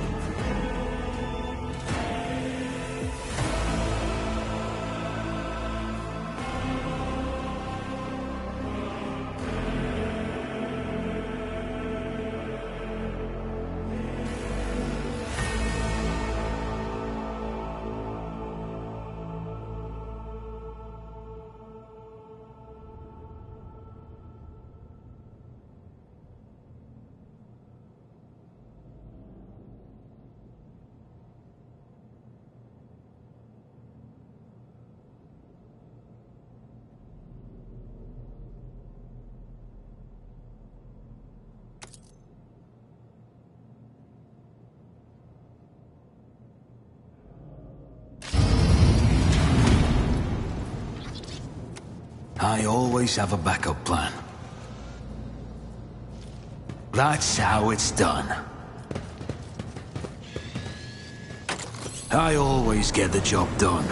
I always have a backup plan. That's how it's done. I always get the job done.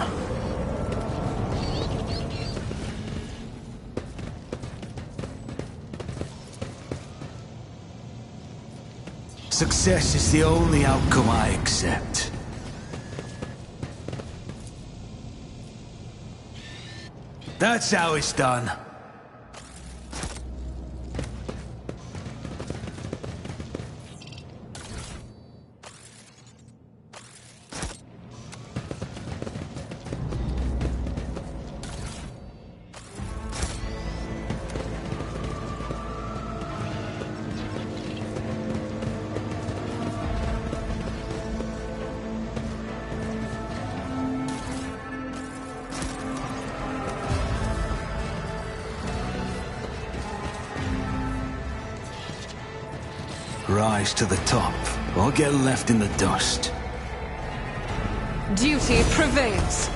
Success is the only outcome I accept. That's how it's done. Rise to the top, or get left in the dust. Duty prevails.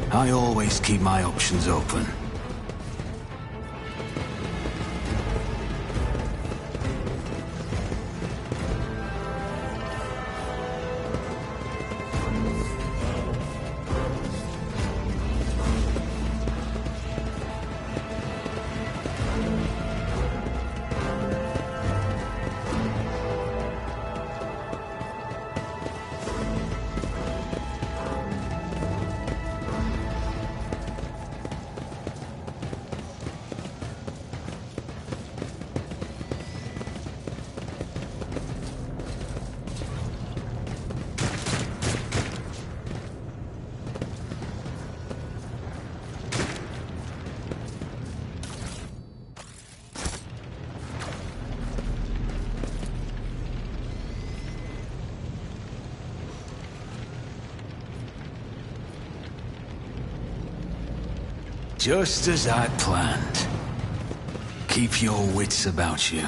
I always keep my options open. Just as I planned. Keep your wits about you.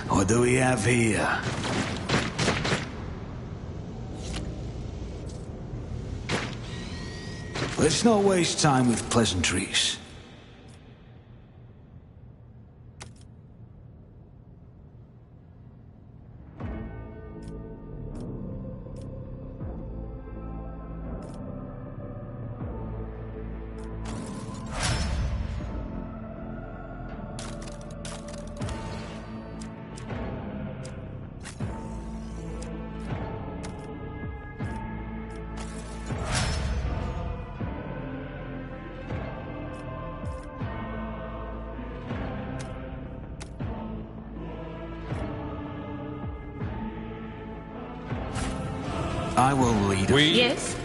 What do we have here? Let's not waste time with pleasantries. I will lead. Yes?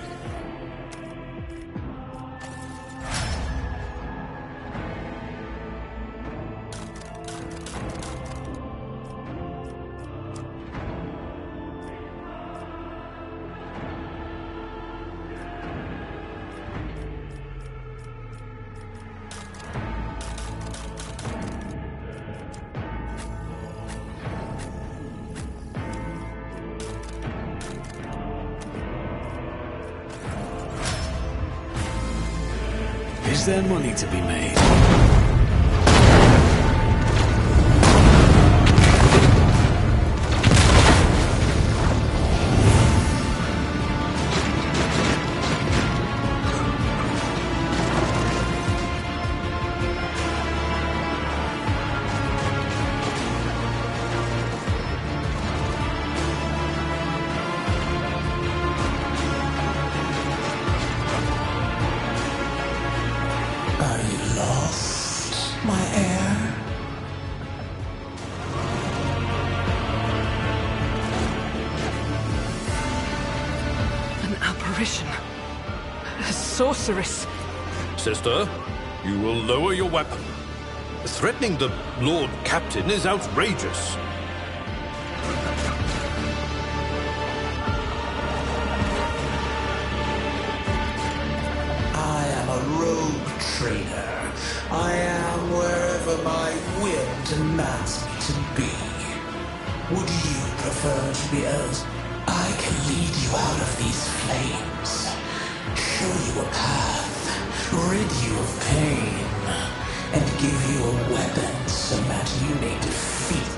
Is there money to be made? A sorceress. Sister, you will lower your weapon. Threatening the Lord Captain is outrageous. I am a rogue trader. I am wherever my will demands me to be. Would you prefer to be as I can lead you out of these flames, show you a path, rid you of pain, and give you a weapon so that you may defeat.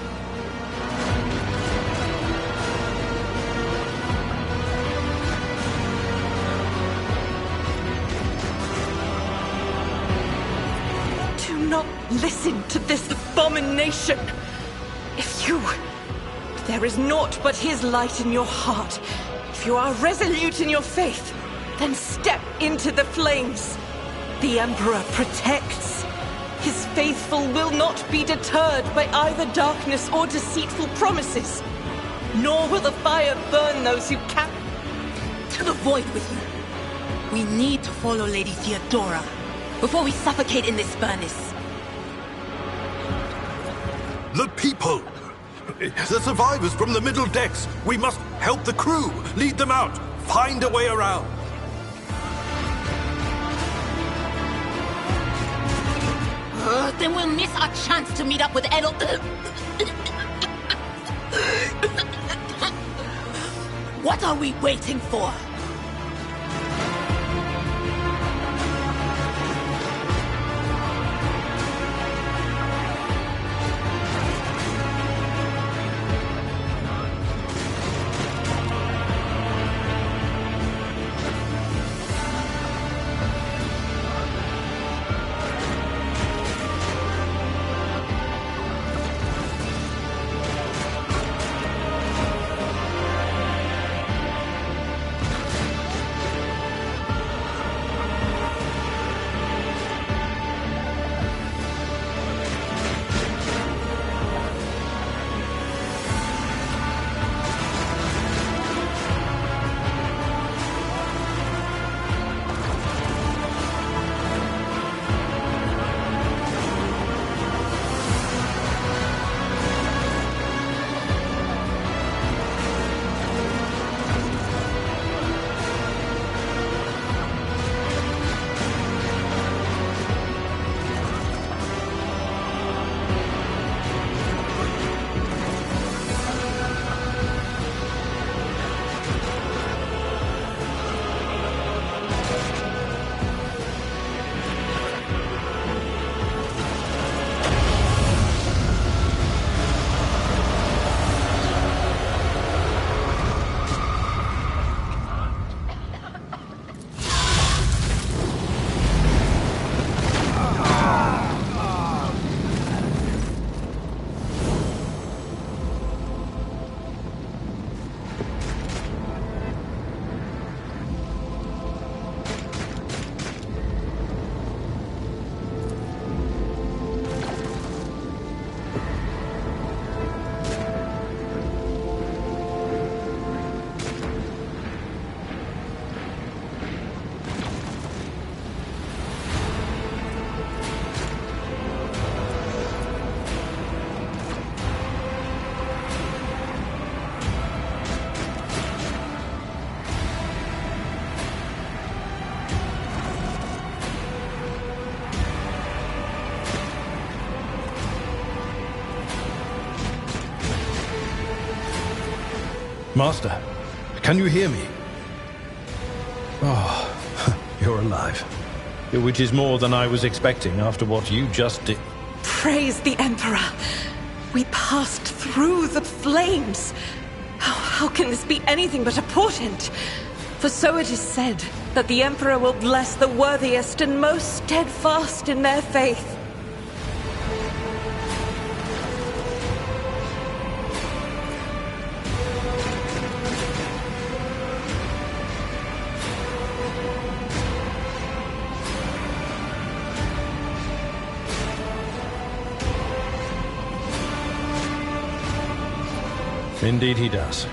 Do not listen to this abomination. There is naught but his light in your heart. If you are resolute in your faith, then step into the flames. The Emperor protects. His faithful will not be deterred by either darkness or deceitful promises. Nor will the fire burn those who can. To the void with you. We need to follow Lady Theodora before we suffocate in this furnace. The people! The survivors from the middle decks! We must help the crew! Lead them out! Find a way around! Then we'll miss our chance to meet up with Edel. What are we waiting for? Master, can you hear me? Oh, you're alive. Which is more than I was expecting after what you just did. Praise the Emperor! We passed through the flames! How can this be anything but a portent? For so it is said that the Emperor will bless the worthiest and most steadfast in their faith. Indeed he does.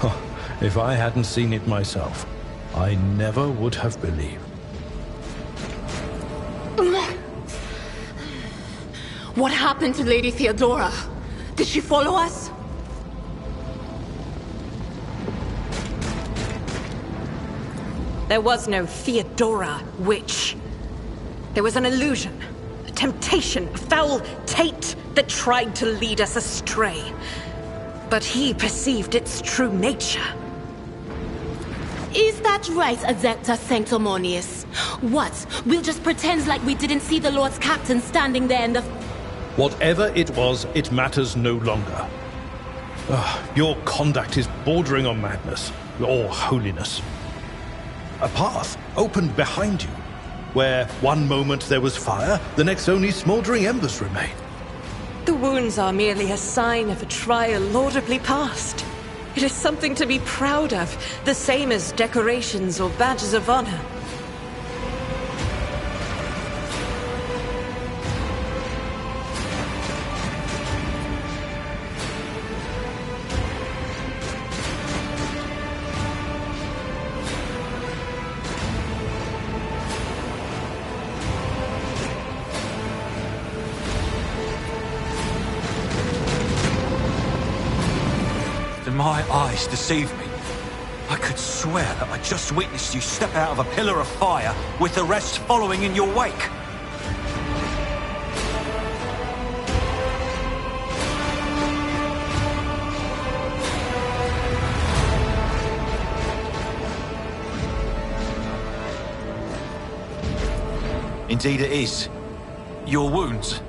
Oh, if I hadn't seen it myself, I never would have believed. What happened to Lady Theodora? Did she follow us? There was no Theodora, witch. There was an illusion, a temptation, a foul taint that tried to lead us astray. But he perceived its true nature. Is that right, Adepta Sanctimonious? What? We'll just pretend like we didn't see the Lord's Captain standing there in the... Whatever it was, it matters no longer. Your conduct is bordering on madness, or holiness. A path opened behind you, where one moment there was fire, the next only smouldering embers remain. The wounds are merely a sign of a trial laudably passed. It is something to be proud of, the same as decorations or badges of honor. My eyes deceive me. I could swear that I just witnessed you step out of a pillar of fire with the rest following in your wake. Indeed it is. Your wounds.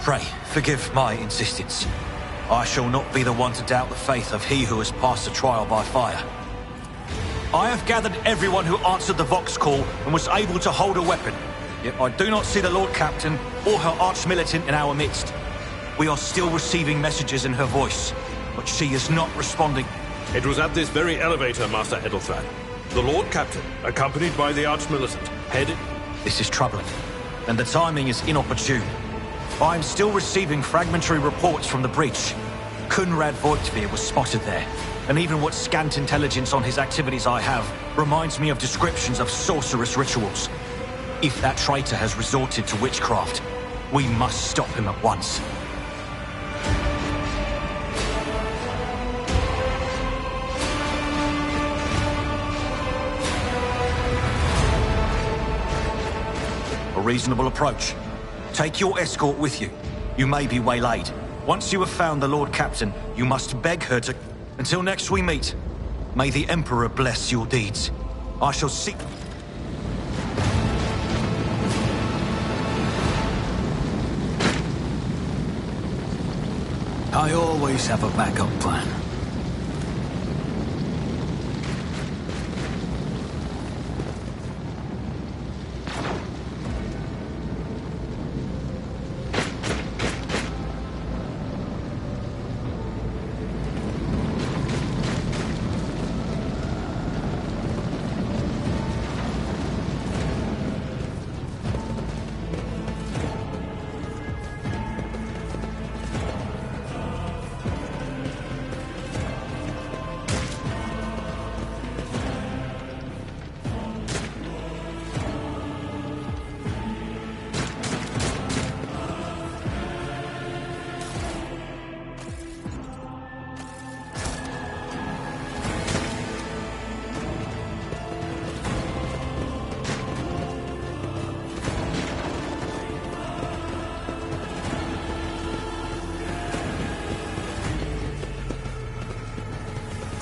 Pray, forgive my insistence. I shall not be the one to doubt the faith of he who has passed the trial by fire. I have gathered everyone who answered the Vox call and was able to hold a weapon. Yet I do not see the Lord Captain or her arch-militant in our midst. We are still receiving messages in her voice, but she is not responding. It was at this very elevator, Master Edelthran. The Lord Captain, accompanied by the arch-militant, headed... This is troubling, and the timing is inopportune. I am still receiving fragmentary reports from the breach. Kunrad Voigtveer was spotted there, and even what scant intelligence on his activities I have reminds me of descriptions of sorcerous rituals. If that traitor has resorted to witchcraft, we must stop him at once. A reasonable approach. Take your escort with you. You may be waylaid. Once you have found the Lord Captain, you must beg her to... Until next we meet, may the Emperor bless your deeds. I shall seek... I always have a backup plan.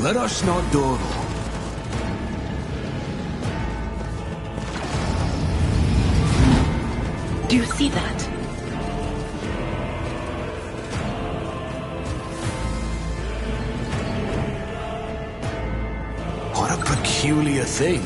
Let us not dawdle. Do you see that? What a peculiar thing.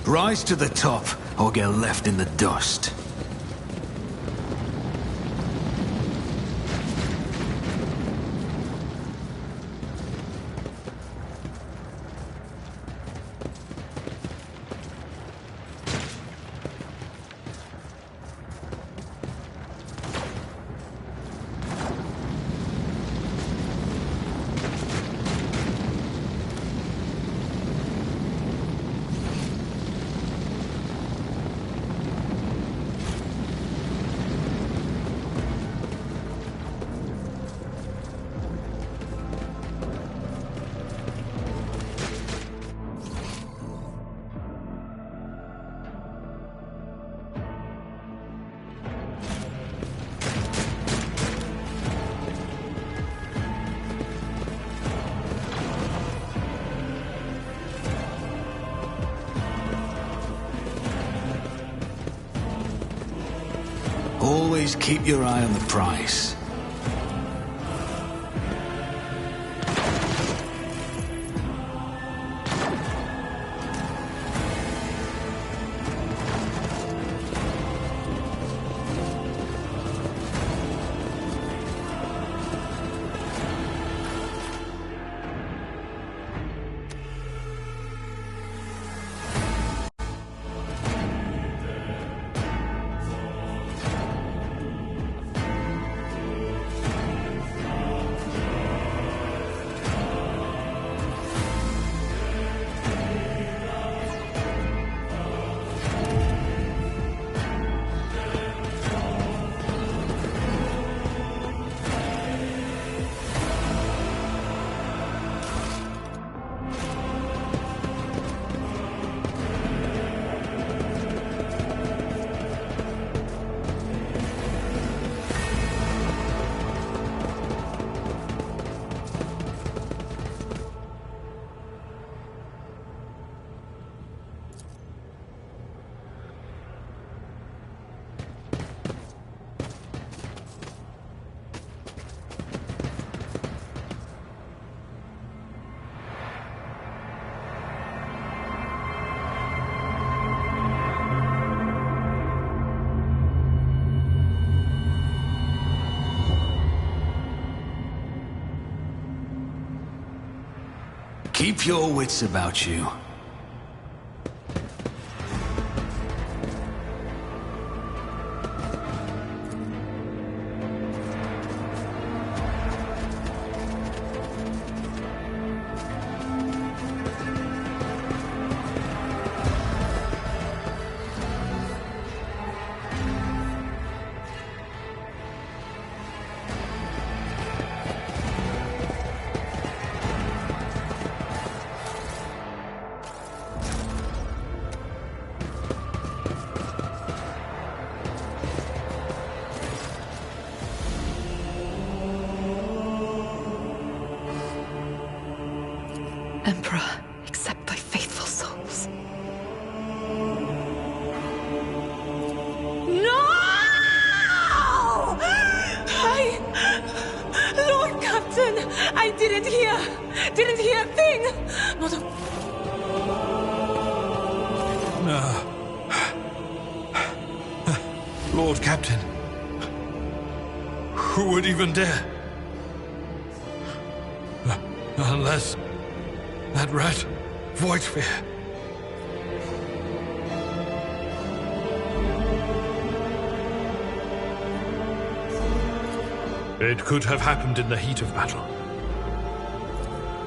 Rise to the top, or get left in the dust. Always keep your eye on the prize. Keep your wits about you. Emperor, accept thy faithful souls. No! Lord Captain, I didn't hear a thing. Not a... Lord Captain. Who would even dare? Unless... that rat, Voidsphere. It could have happened in the heat of battle.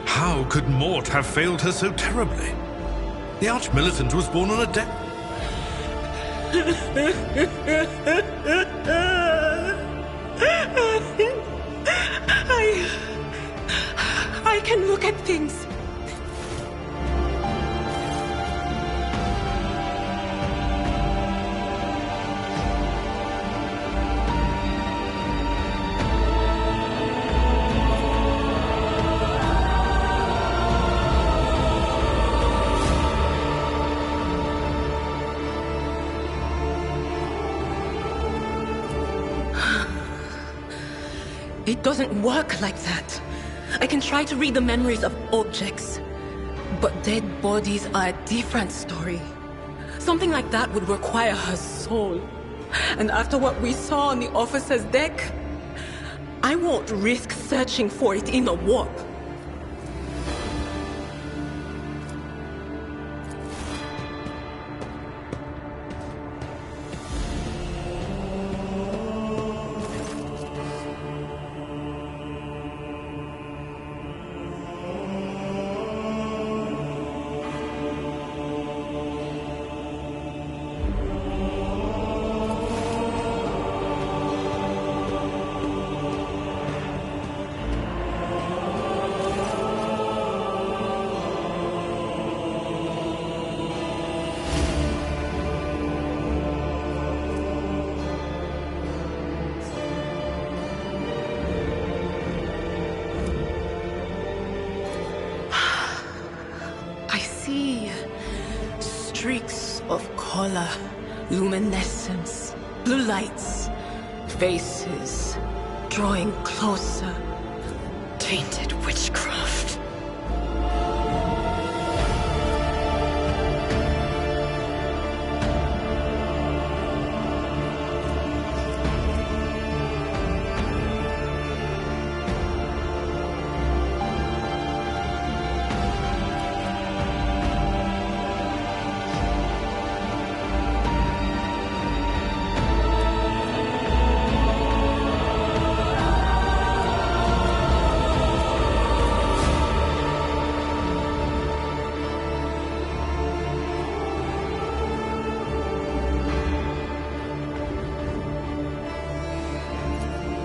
How could Mort have failed her so terribly? The Arch-Militant was born on a death... I can look at things. It doesn't work like that. I can try to read the memories of objects, but dead bodies are a different story. Something like that would require her soul. And after what we saw on the officer's deck, I won't risk searching for it in a warp. Streaks of color, luminescence, blue lights, faces, drawing closer. Tainted witchcraft.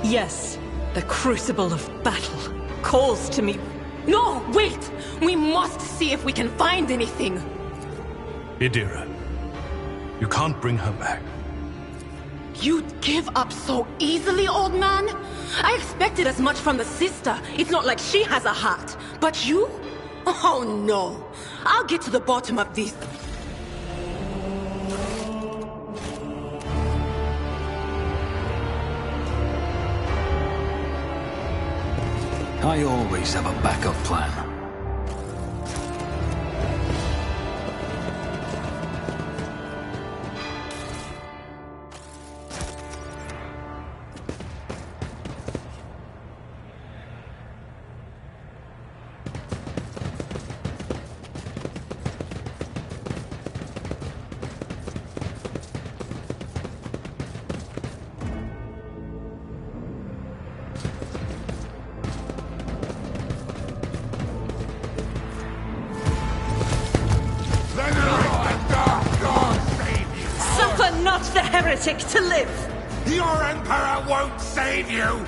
Yes, the crucible of battle calls to me. No, wait! We must see if we can find anything! Idira, you can't bring her back. You'd give up so easily, old man? I expected as much from the sister. It's not like she has a heart. But you? Oh no. I'll get to the bottom of this. I always have a backup plan. The heretic to live! Your Emperor won't save you!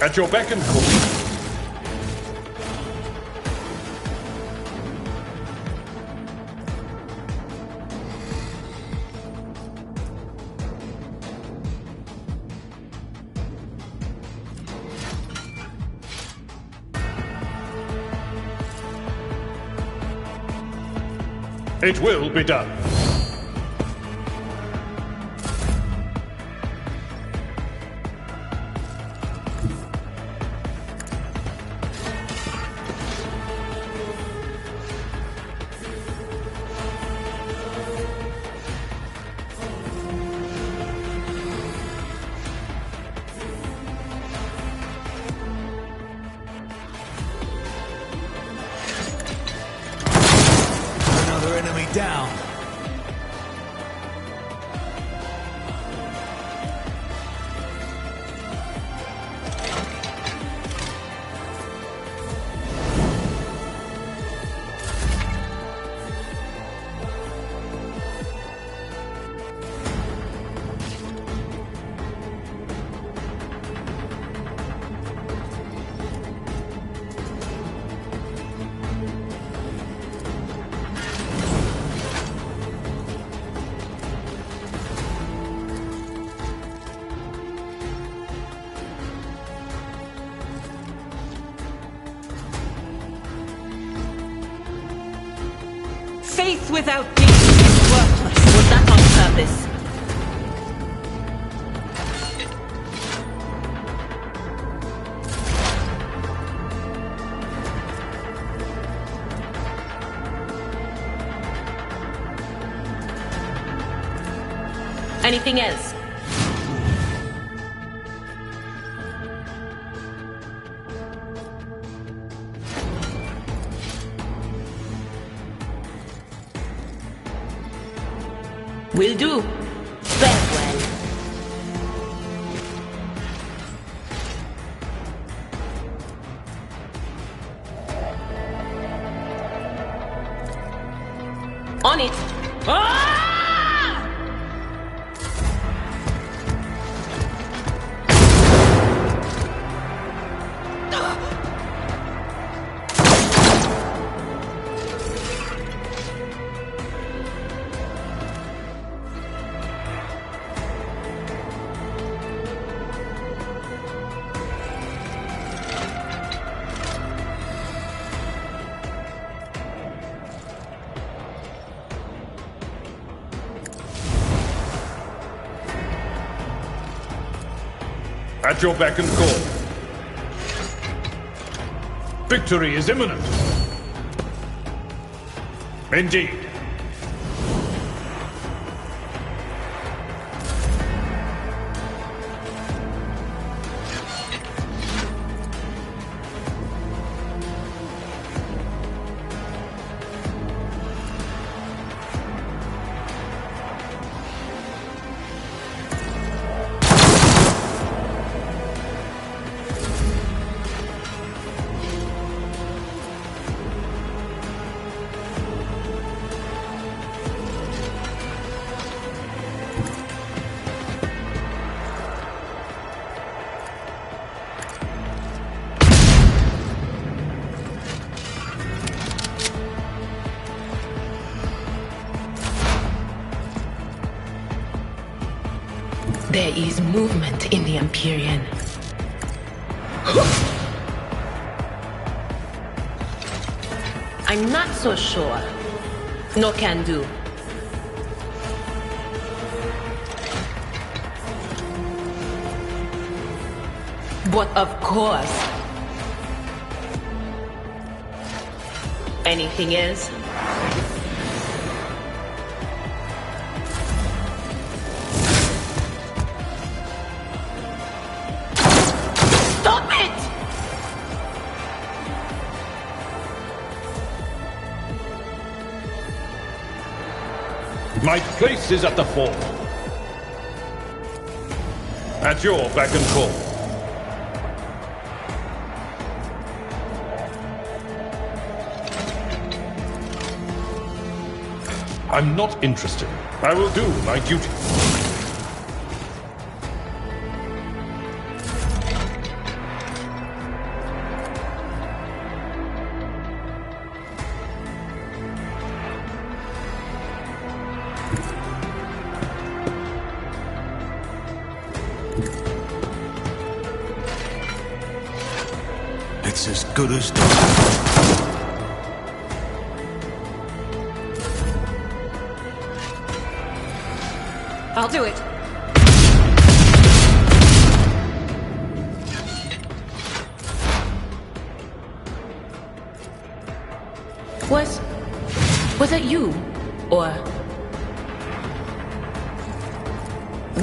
At your beck and call. It will be done. Another enemy down. Faith without deeds is worthless. Was that on purpose? Anything else? Will do. Farewell. On it. Ah! At your beck and call. Victory is imminent. Indeed. There is movement in the Empyrean. I'm not so sure. No can do. But of course. Anything else? Stop it! My place is at the fort. At your beck and call. I'm not interested. I will do my duty. It's as good as done. I'll do it. Was it you? Or...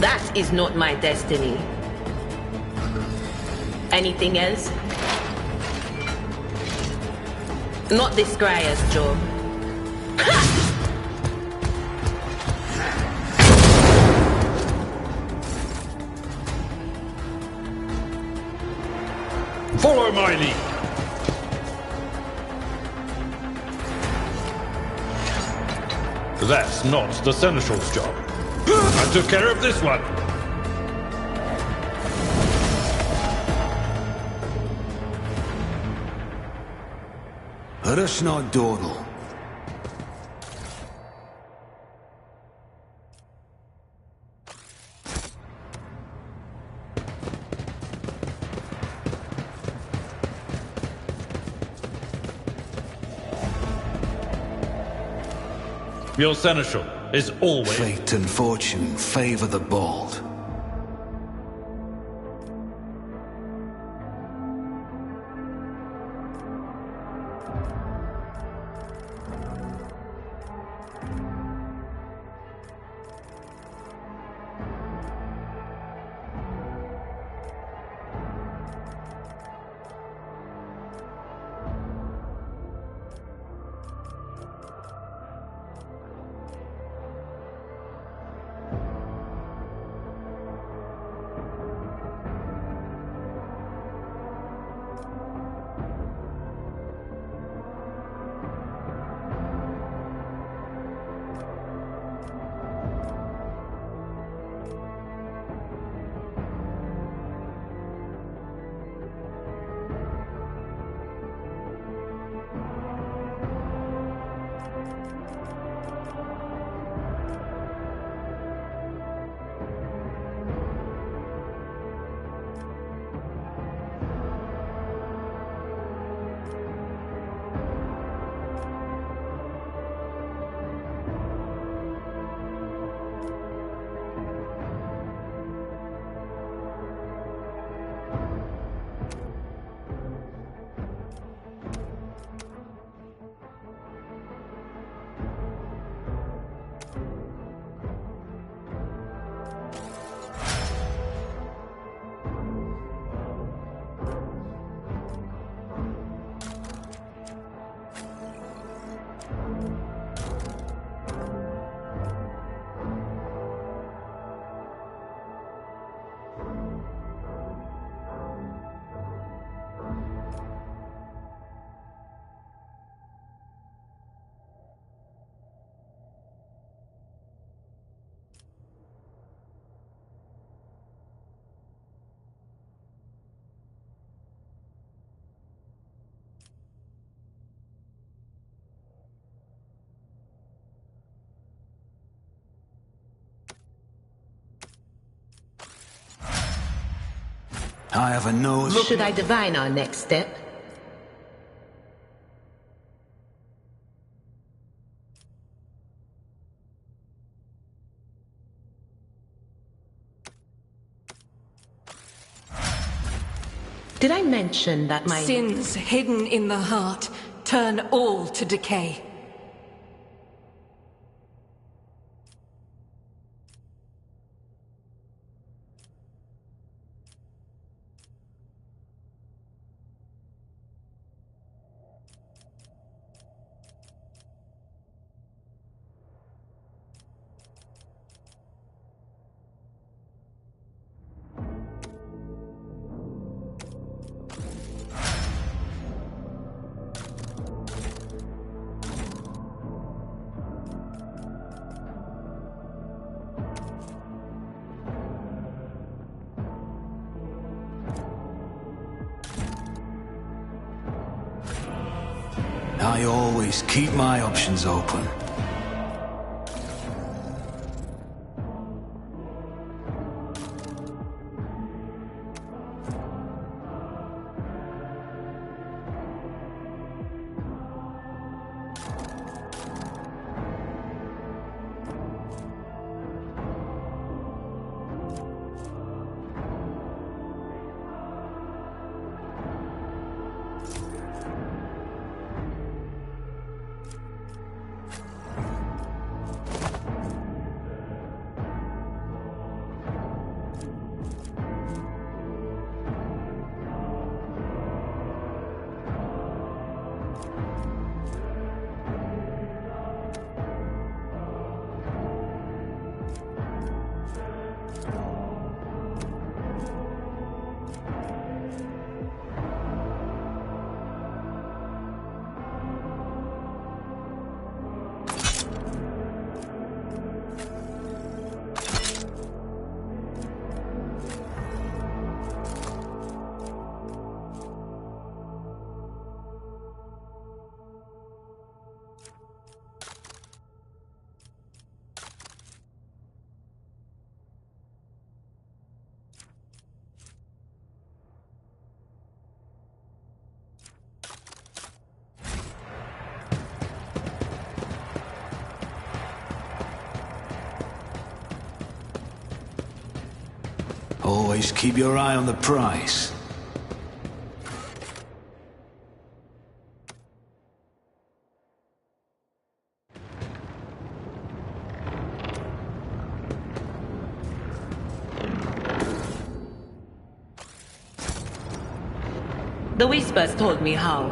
That is not my destiny. Anything else? Not this Scryer's job. Follow my lead. That's not the Seneschal's job. I took care of this one. Let us not dawdle. Your Seneschal is always... Fate and fortune favor the bold. I have a nose... Should I divine our next step? Did I mention that my... Sins hidden in the heart turn all to decay. I always keep my options open. Always keep your eye on the prize. The Whispers told me how.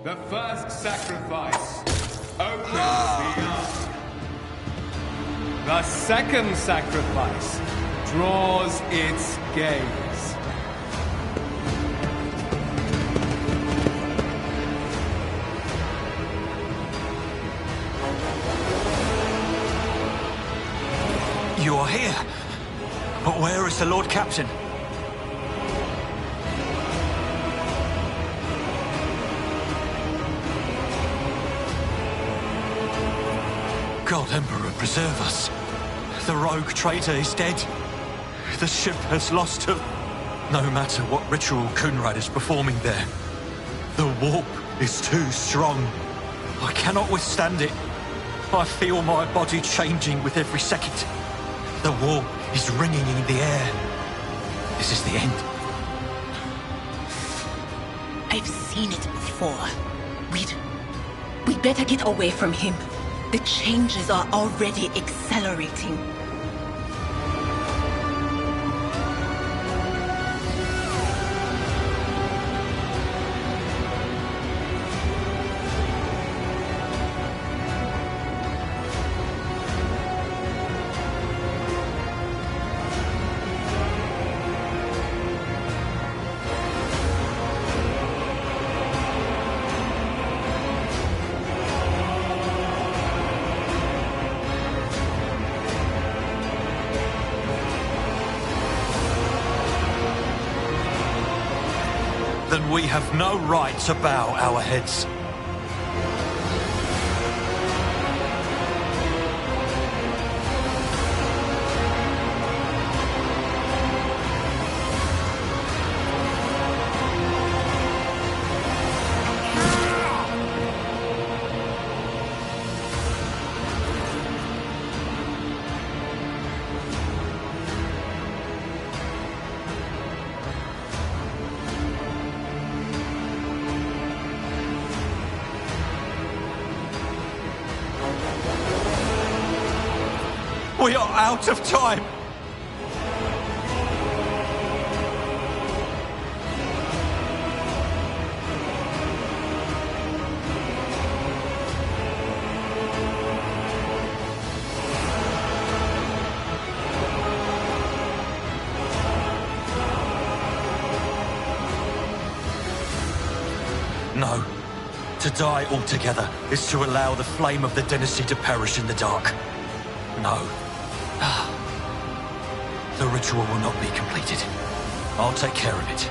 The first sacrifice opens the ark. The second sacrifice draws its gaze. You are here. But where is the Lord Captain? God Emperor, preserve us. The rogue traitor is dead. The ship has lost her. No matter what ritual Kunrad is performing there, the warp is too strong. I cannot withstand it. I feel my body changing with every second. The warp is ringing in the air. This is the end. I've seen it before. We'd better get away from him. The changes are already accelerating. Then we have no right to bow our heads. We are out of time! No. To die altogether is to allow the flame of the dynasty to perish in the dark. No. The ritual will not be completed. I'll take care of it.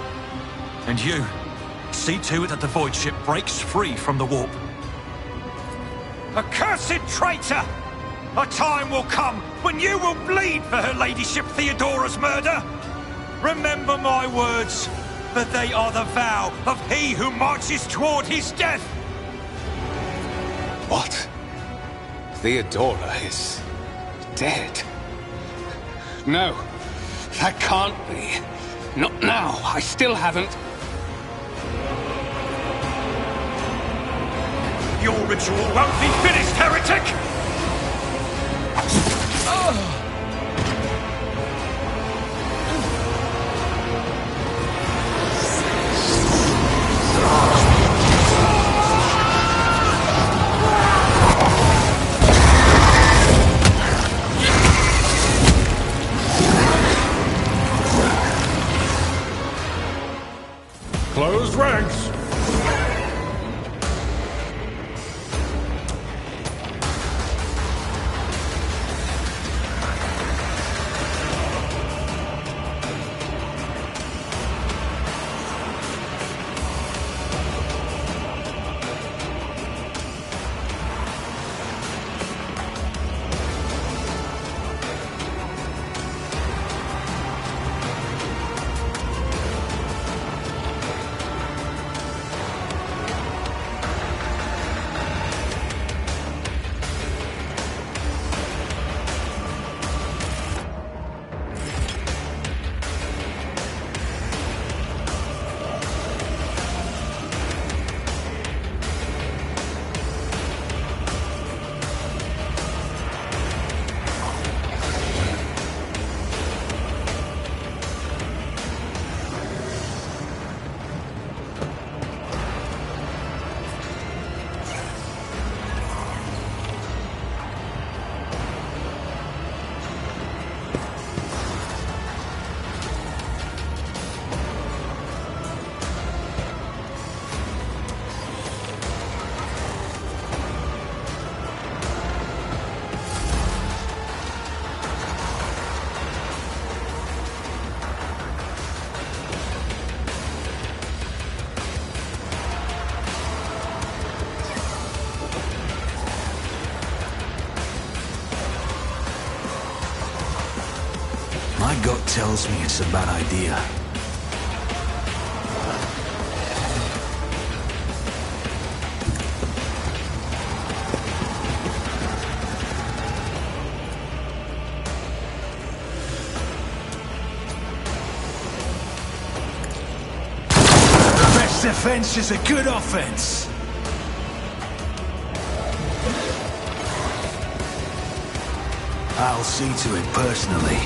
And you, see to it that the void ship breaks free from the warp. Accursed traitor! A time will come when you will bleed for her ladyship Theodora's murder. Remember my words, that they are the vow of he who marches toward his death. What? Theodora is dead? No, that can't be. Not now. I still haven't. Your ritual won't be finished, heretic! Closed ranks. My gut tells me it's a bad idea. The best defense is a good offense. I'll see to it personally.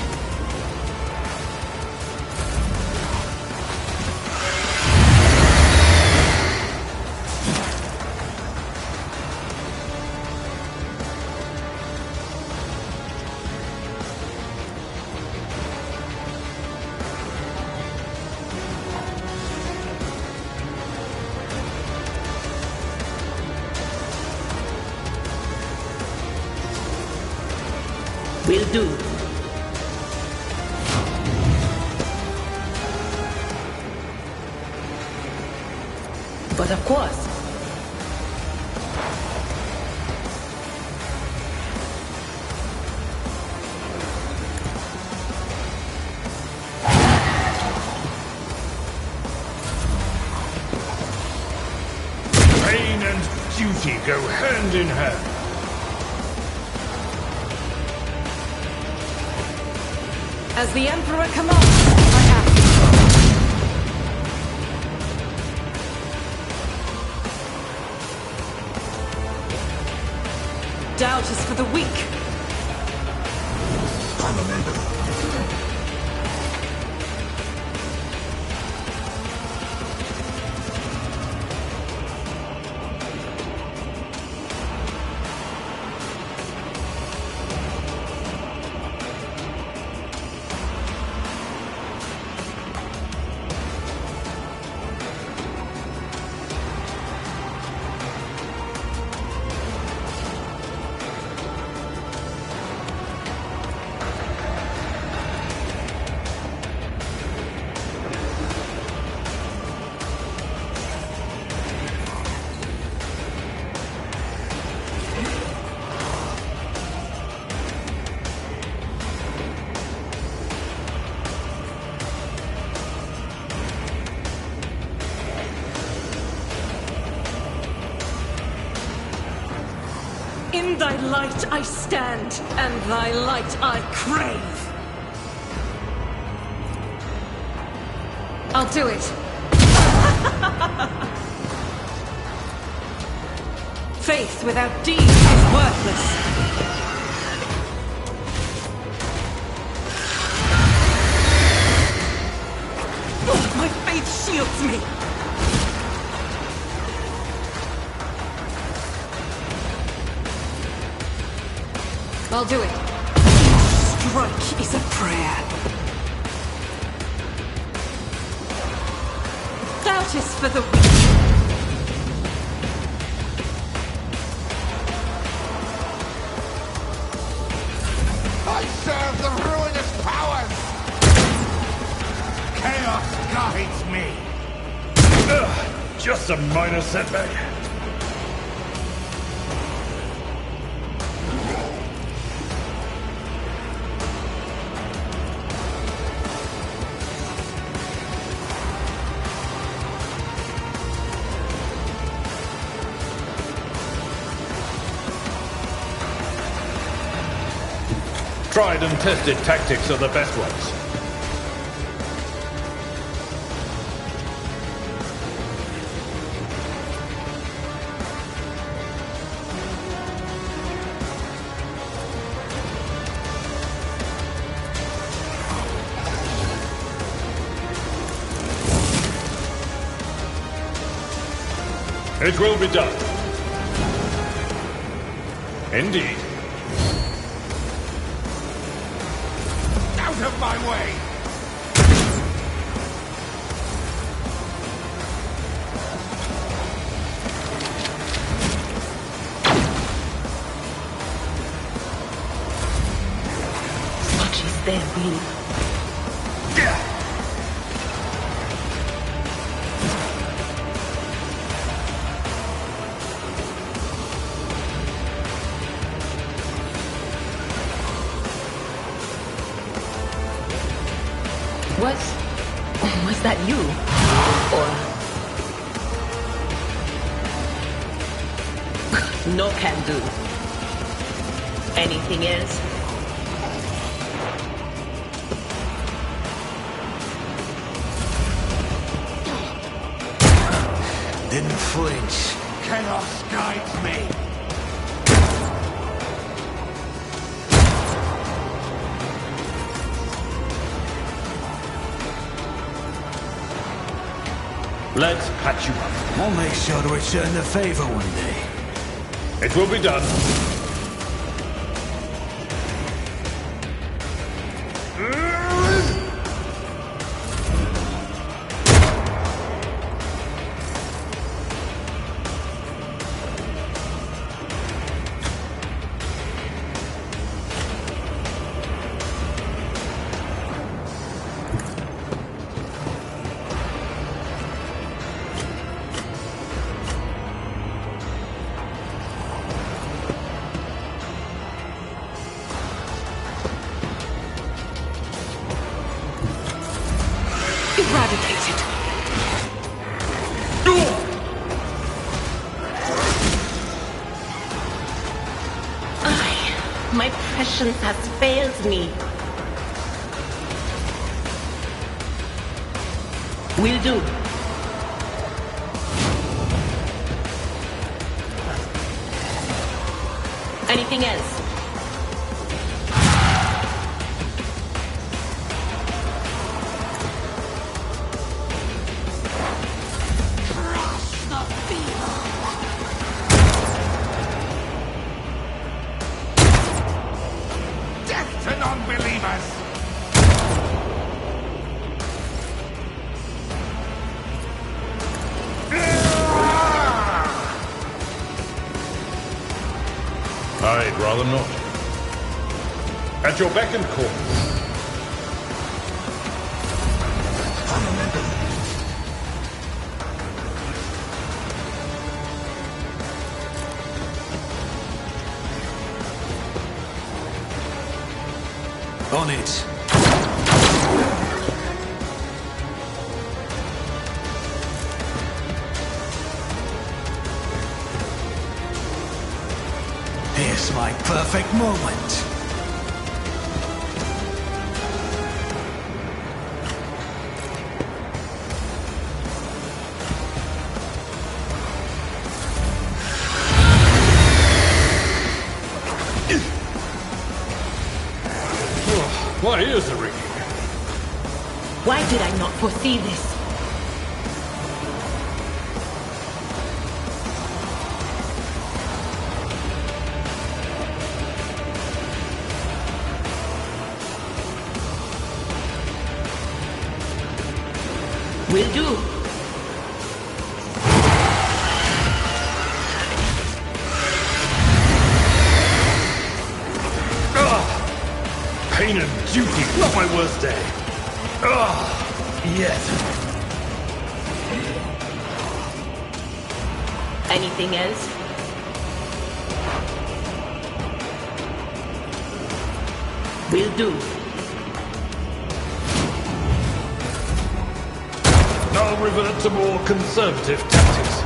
Will do. But of course. Pain and duty go hand in hand. As the Emperor commands, I act. Doubt is for the weak. In thy light I stand, and thy light I crave. I'll do it. Faith without deeds is worthless. Oh, my faith shields me. I'll do it. Strike is a prayer. Doubt is for the weak. I serve the ruinous powers! Chaos guides me! Ugh, just a minor setback. Tried and tested tactics are the best ones. It will be done. Indeed. Out of my way! Such is their will. Was that you? Or... No can do. Anything else? Didn't flinch. Chaos guides me. Let's patch you up. I'll make sure to return the favor one day. It will be done. Eradicated. My prescience has failed me. Will do. Anything else? I'd rather not. At your beck and call. On it. Here's my perfect moment. My ears are ringing. Why did I not foresee this? Will do. Pain and duty, not my worst day. Yes. Anything else? Will do. I'll revert to more conservative tactics.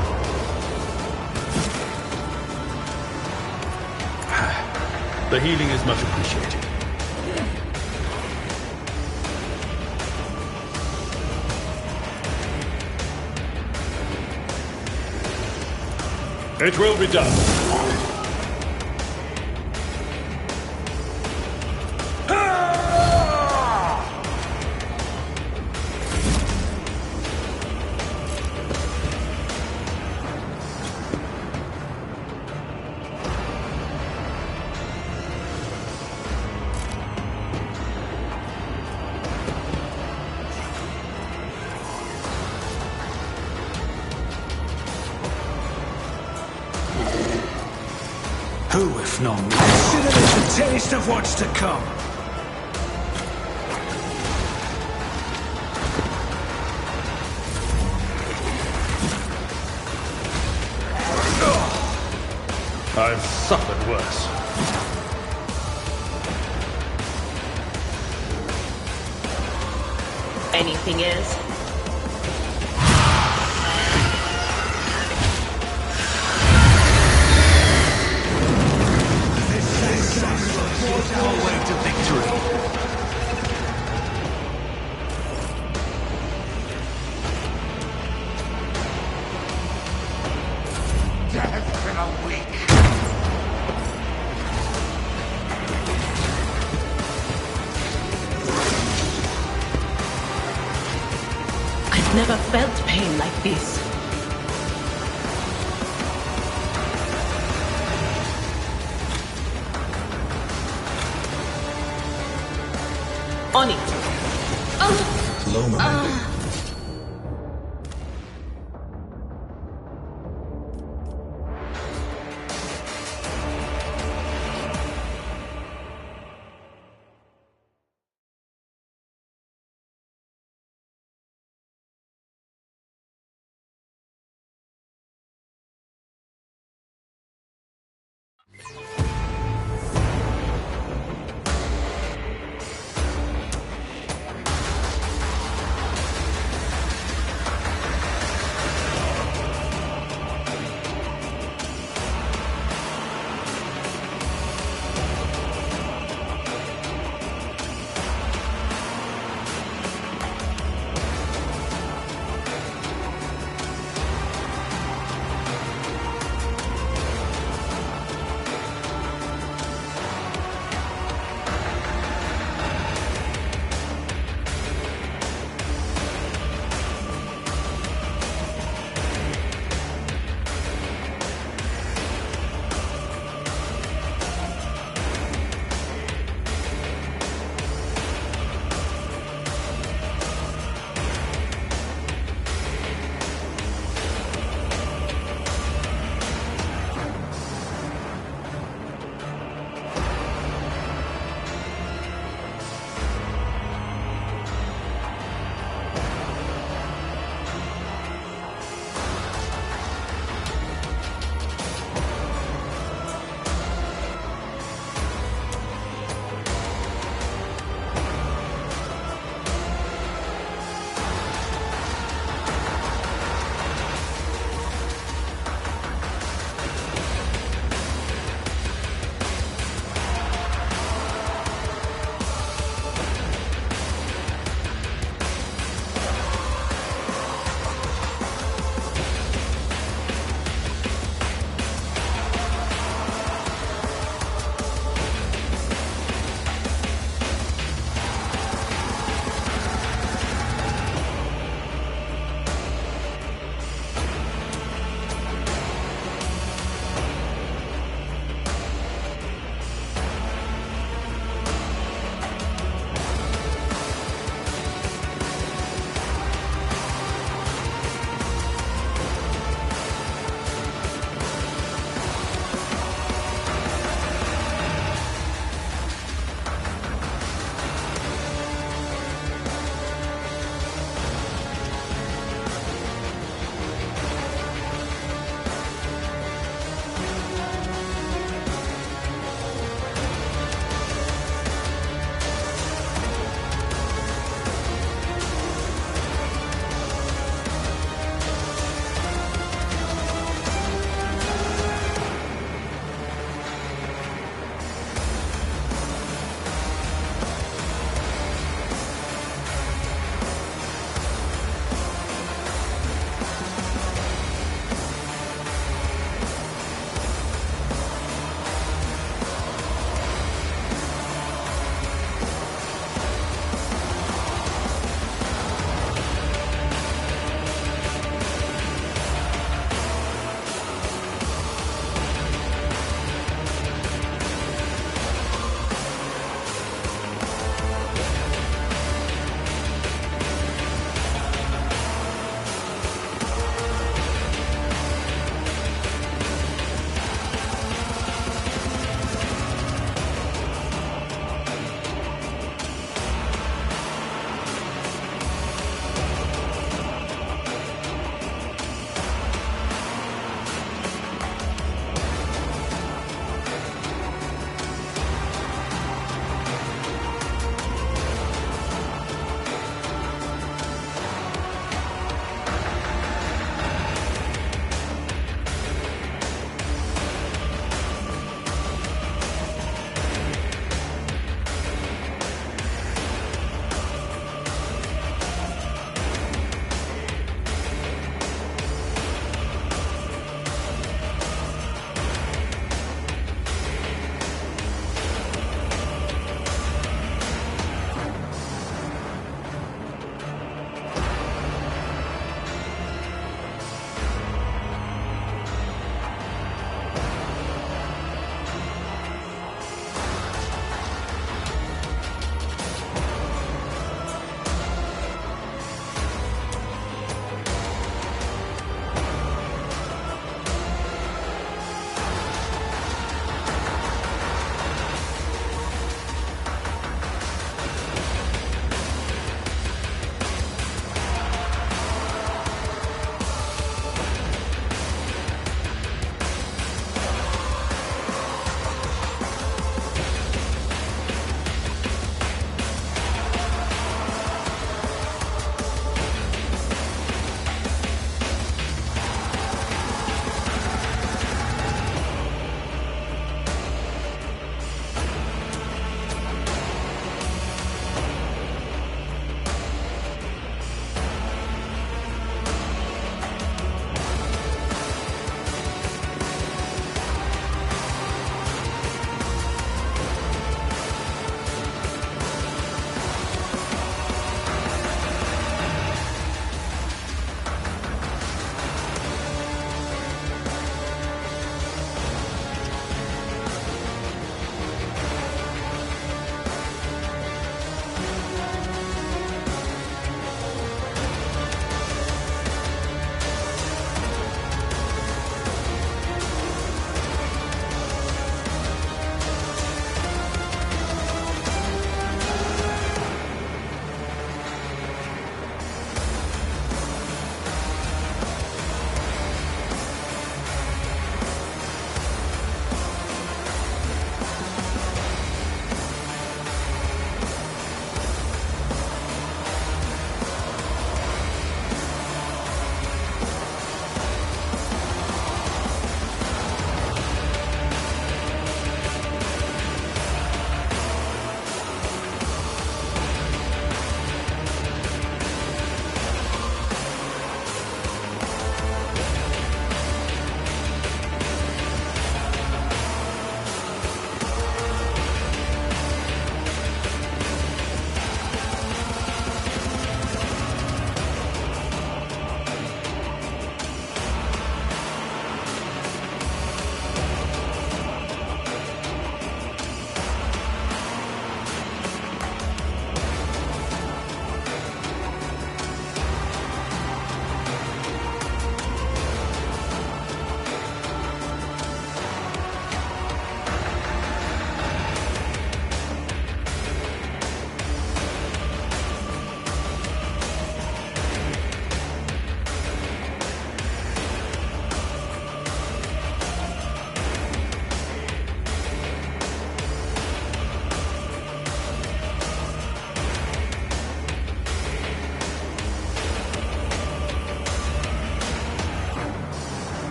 The healing is much appreciated. It will be done. Who, if not me, should have had the taste of what's to come? I've suffered worse. Anything else? Our way to victory. Death in a week. I've never felt pain like this. On it.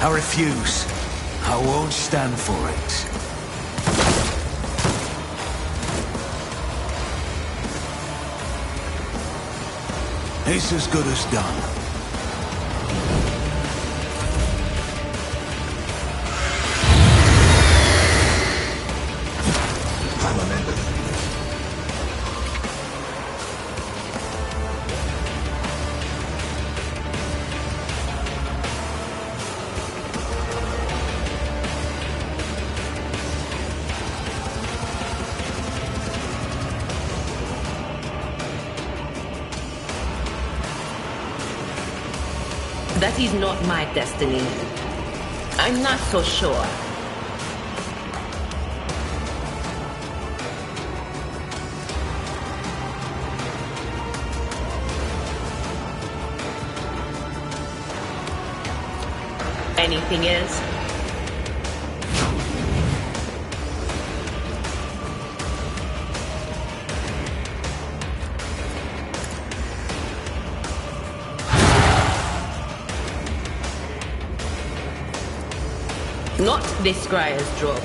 I refuse. I won't stand for it. It's as good as done. I'm a member. That is not my destiny. I'm not so sure. Anything else? Not this Scryer's job.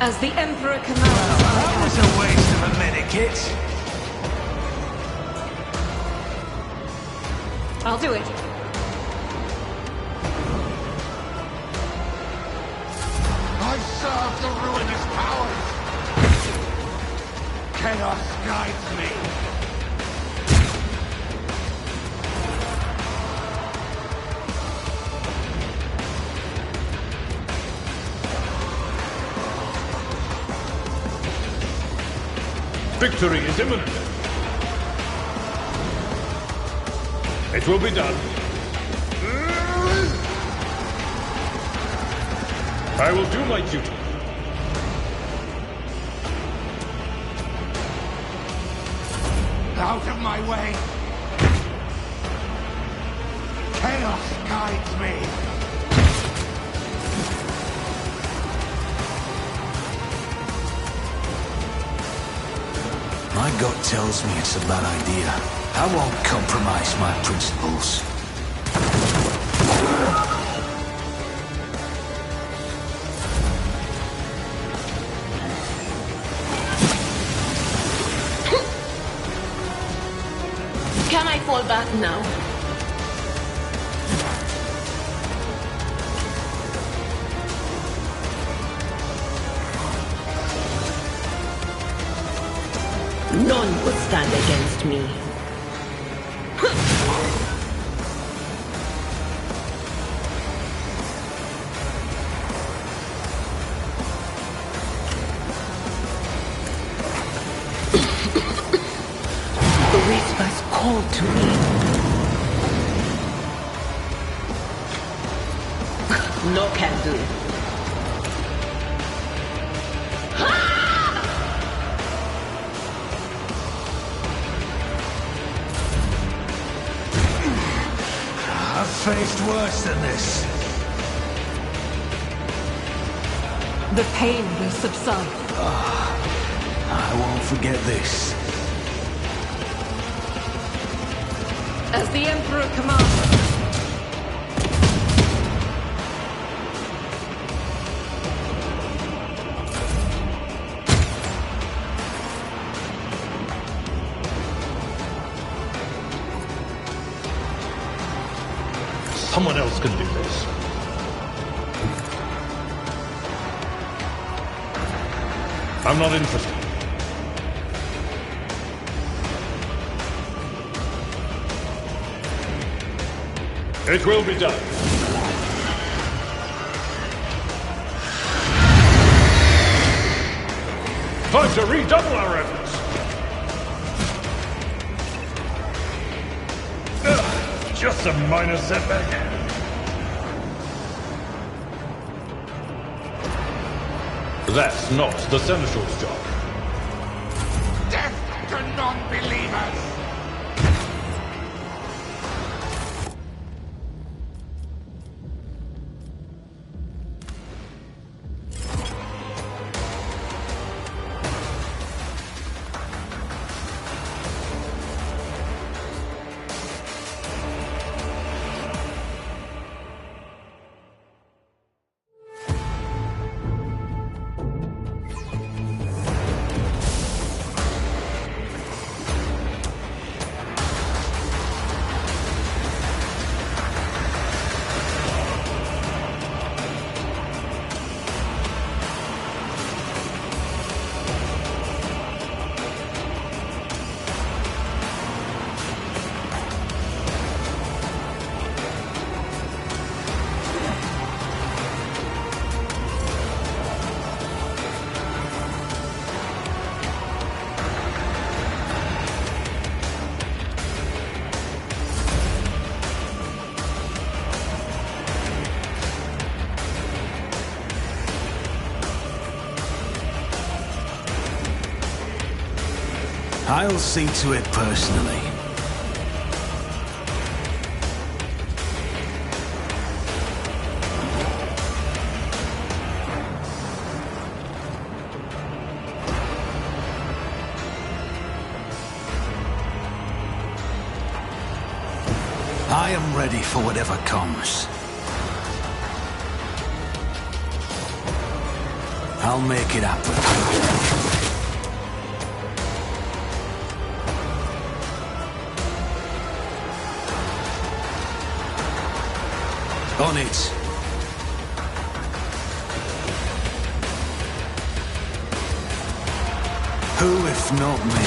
As the Emperor commands. That was a waste of a medikit. I'll do it. I serve the ruinous powers! Chaos guides me! Victory is imminent. It will be done. I will do my duty. Out of my way! Chaos guides me! My gut tells me it's a bad idea. I won't compromise my principles. Can I fall back now? None would stand against me. The whispers call to me. No can do. I've faced worse than this. The pain will subside. I won't forget this. As the Emperor commands. Someone else can do this. I'm not interested. It will be done. Time to redouble our efforts. Just a minor setback. That's not the Seneschal's job. Death to non-believers! I'll see to it personally. I am ready for whatever comes. I'll make it happen. On it. Who if not me?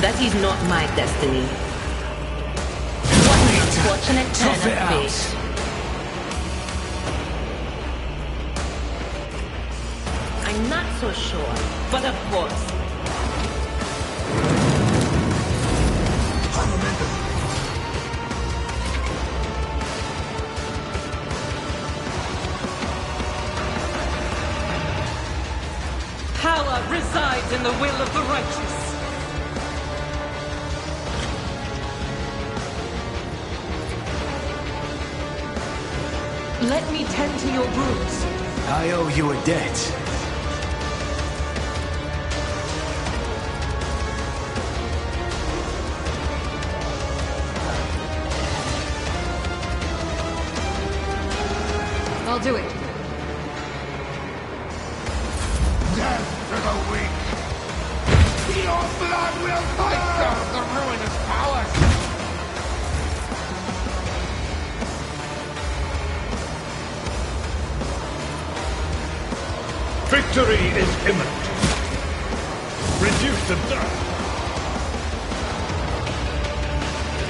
That is not my destiny. What an unfortunate turn of fate. I'm not so sure, but of course. Power resides in the will of the righteous. Let me tend to your wounds. I owe you a debt. I'll do it. Death to the weak! Your blood will fight out the ruinous powers! Victory is imminent. Reduced to dust.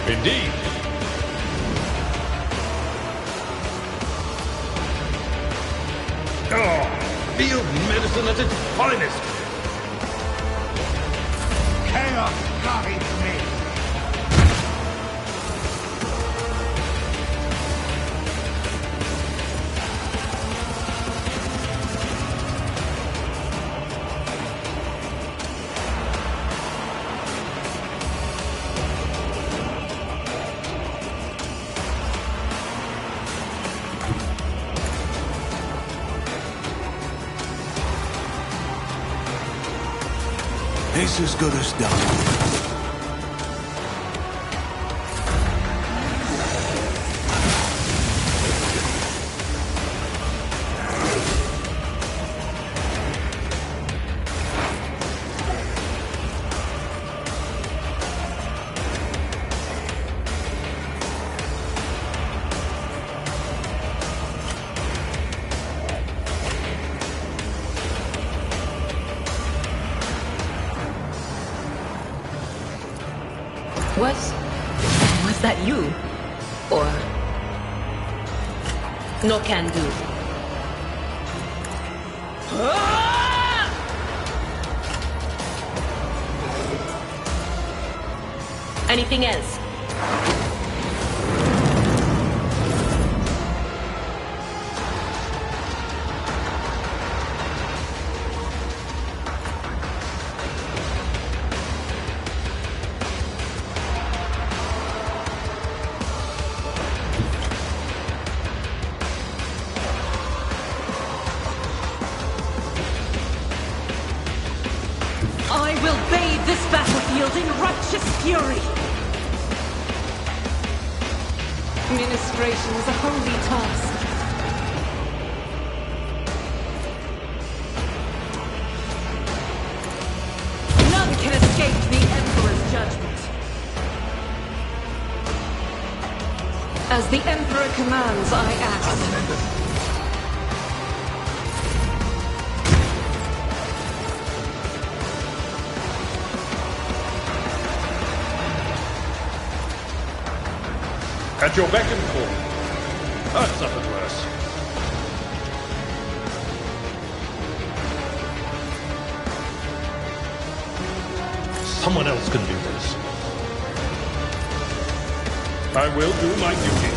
Indeed. Oh, field medicine at its finest. Chaos guides me. It's as good as done. Was that you? Or... no can do? Anything else? I will bathe this battlefield in righteous fury! Ministration is a holy task. None can escape the Emperor's judgment. As the Emperor commands, I act. At your beck and call. I've suffered worse. Someone else can do this. I will do my duty.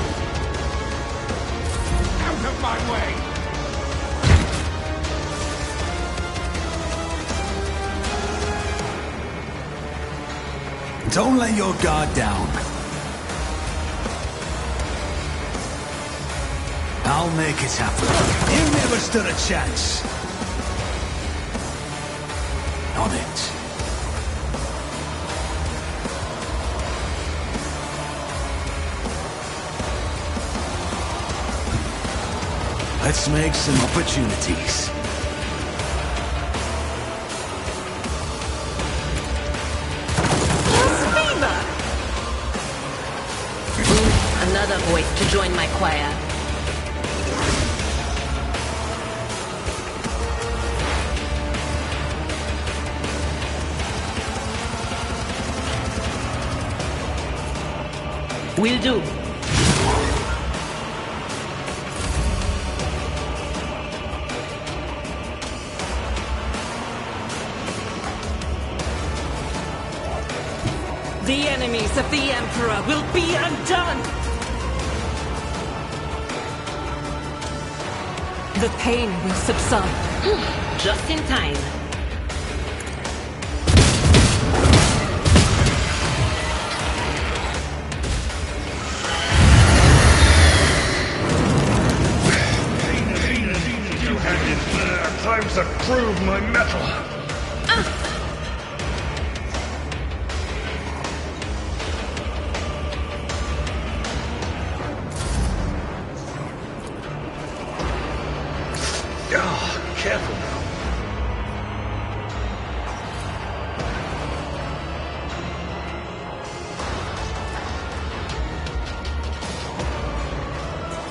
Out of my way! Don't let your guard down. I'll make it happen. You never stood a chance. On it. Let's make some opportunities. Another voice to join my choir. Will do. The enemies of the Emperor will be undone! The pain will subside. Just in time. Time to prove my mettle. Careful now.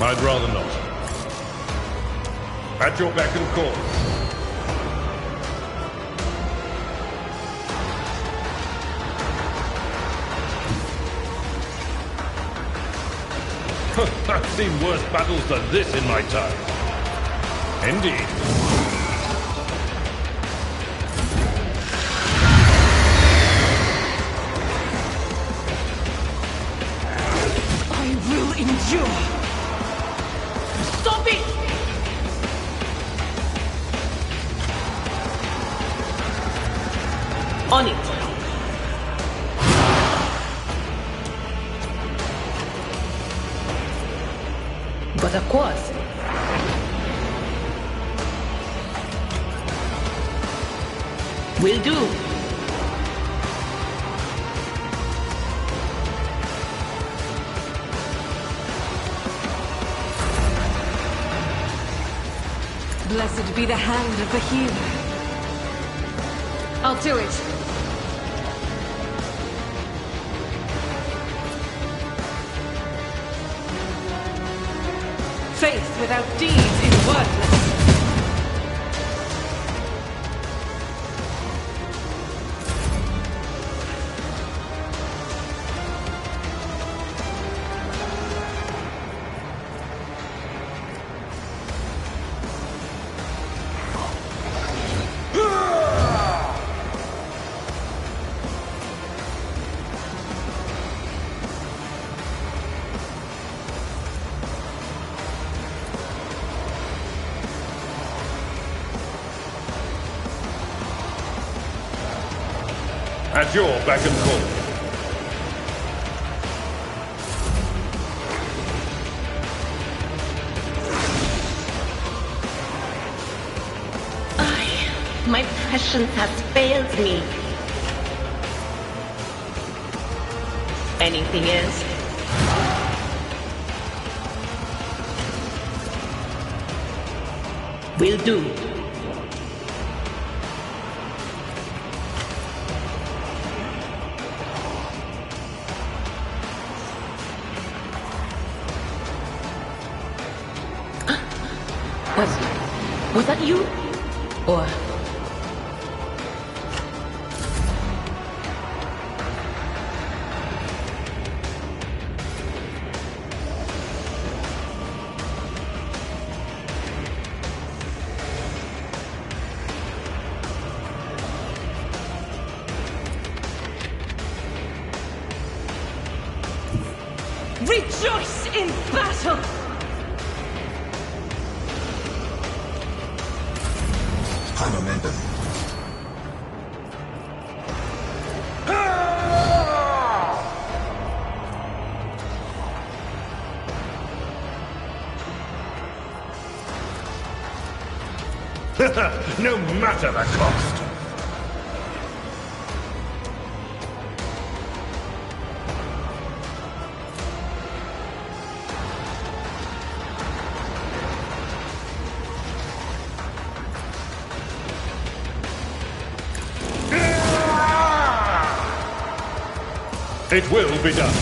I'd rather not. At your beck and call. I've seen worse battles than this in my time. Indeed. I will endure! Stop it! On it. But of course. Will do. Blessed be the hand of the healer. I'll do it. Faith without deeds is worthless. At your beck and call. My passion has failed me. Anything else? Will do. Was that you? Or... Rejoice in battle! High momentum. No matter the cost. It will be done.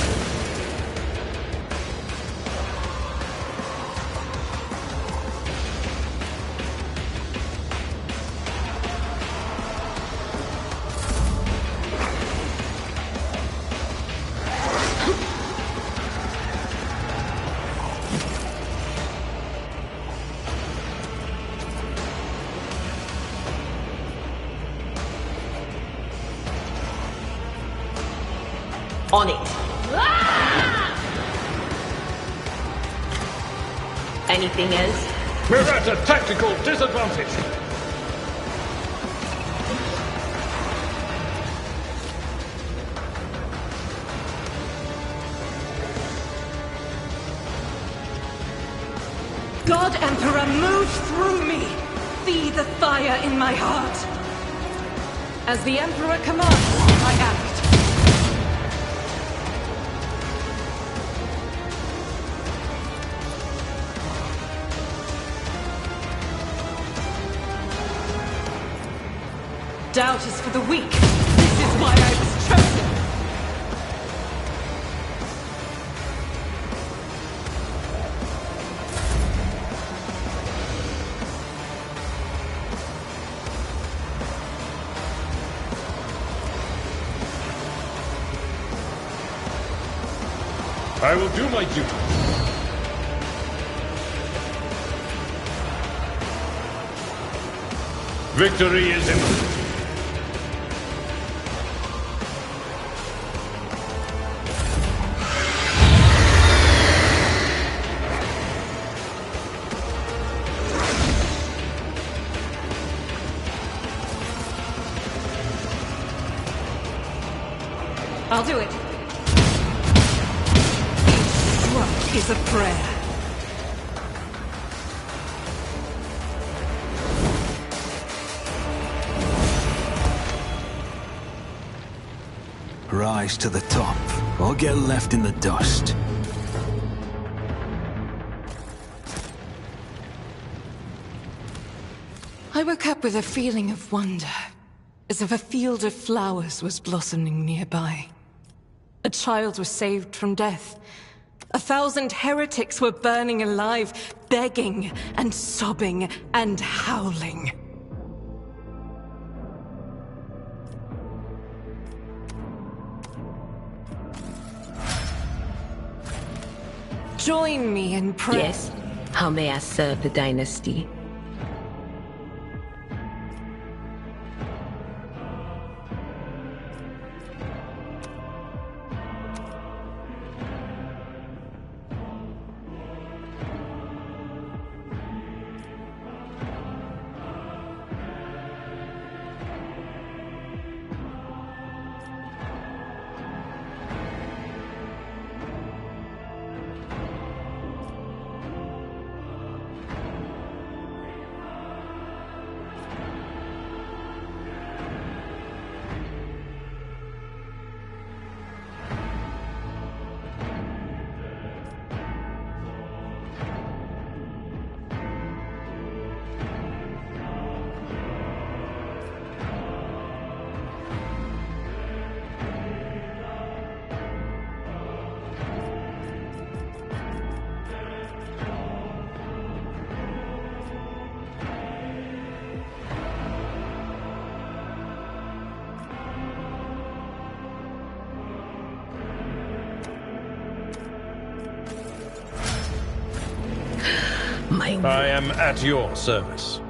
On it. Anything else? We're at a tactical disadvantage. God Emperor, move through me! See the fire in my heart! As the Emperor commands, I act. Doubt is for the weak. This is why I was chosen. I will do my duty. Victory is imminent. I'll do it. Each stroke is a prayer. Rise to the top, or get left in the dust. I woke up with a feeling of wonder, as if a field of flowers was blossoming nearby. A child was saved from death. 1,000 heretics were burning alive, begging and sobbing and howling. Join me in prayer. Yes. How may I serve the dynasty? I am at your service.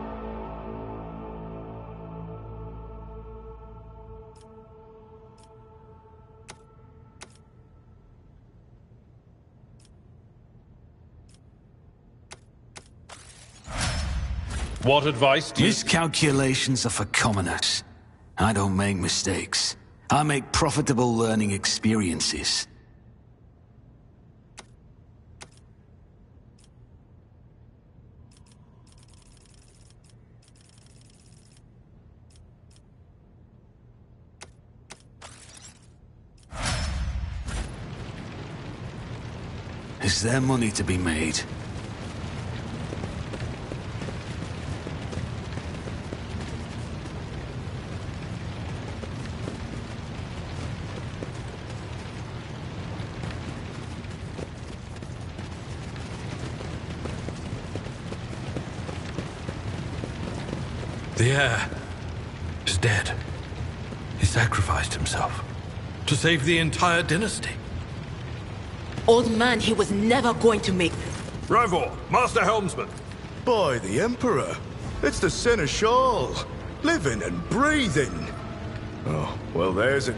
What advice do you... Miscalculations are for commoners. I don't make mistakes. I make profitable learning experiences. Is there money to be made? The heir is dead. He sacrificed himself to save the entire dynasty. Old man, he was never going to make this. Rivor, Master Helmsman. By the Emperor. It's the Seneschal. Living and breathing. Oh, well, there's it.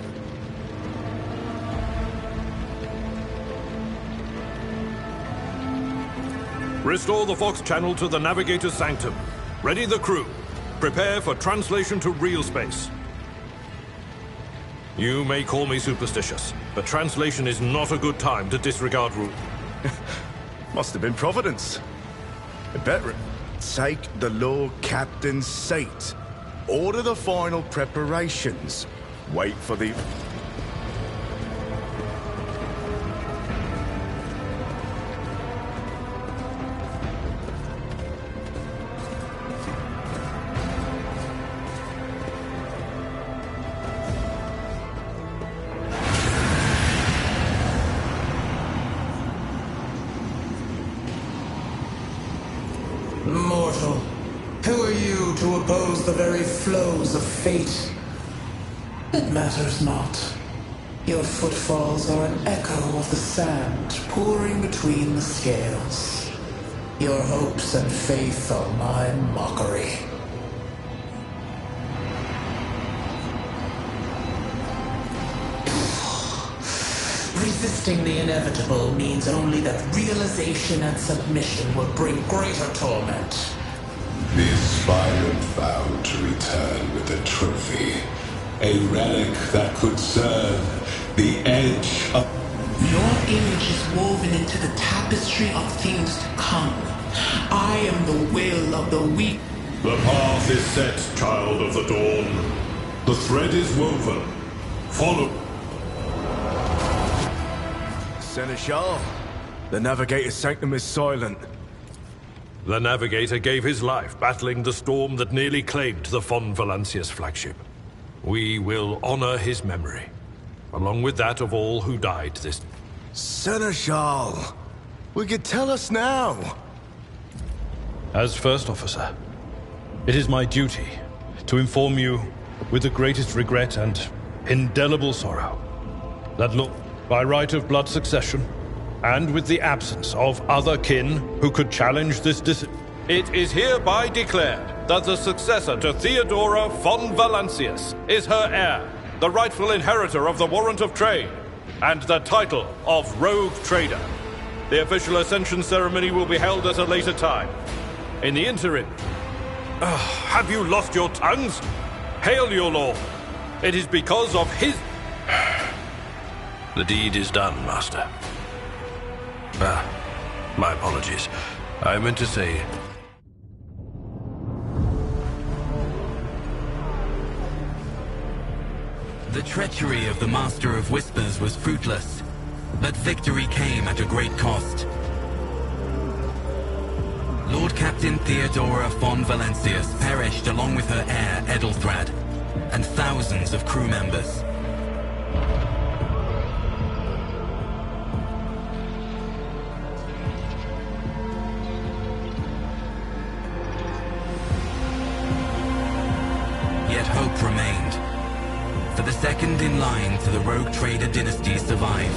Restore the Vox channel to the Navigator's Sanctum. Ready the crew. Prepare for translation to real space. You may call me superstitious, but translation is not a good time to disregard rule. Must have been Providence. Better take the Lord Captain's seat. Order the final preparations. Wait for the... Mortal, who are you to oppose the very flows of fate? It matters not. Your footfalls are an echo of the sand pouring between the scales. Your hopes and faith are my mockery. Resisting the inevitable means only that realization and submission will bring greater torment. The aspirant vowed to return with a trophy. A relic that could serve the edge of... Your image is woven into the tapestry of things to come. I am the will of the weak. The path is set, child of the dawn. The thread is woven. Follow. Seneschal, the Navigator's Sanctum is silent. The Navigator gave his life battling the storm that nearly claimed the Von Valancius flagship. We will honor his memory, along with that of all who died this... Seneschal, we could tell us now. As First Officer, it is my duty to inform you with the greatest regret and indelible sorrow that look, by right of blood succession, and with the absence of other kin who could challenge this it is hereby declared that the successor to Theodora von Valancius is her heir, the rightful inheritor of the Warrant of Trade, and the title of Rogue Trader. The official ascension ceremony will be held at a later time. In the interim... have you lost your tongues? Hail your lord. It is because of his... The deed is done, Master. My apologies. I meant to say... The treachery of the Master of Whispers was fruitless, but victory came at a great cost. Lord Captain Theodora von Valancius perished along with her heir, Edelthrad, and thousands of crew members. Yet hope remained. For the second in line to the Rogue Trader dynasty survived.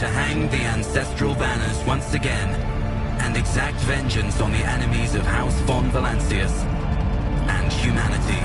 To hang the ancestral banners once again and exact vengeance on the enemies of House von Valancius and humanity.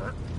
Huh?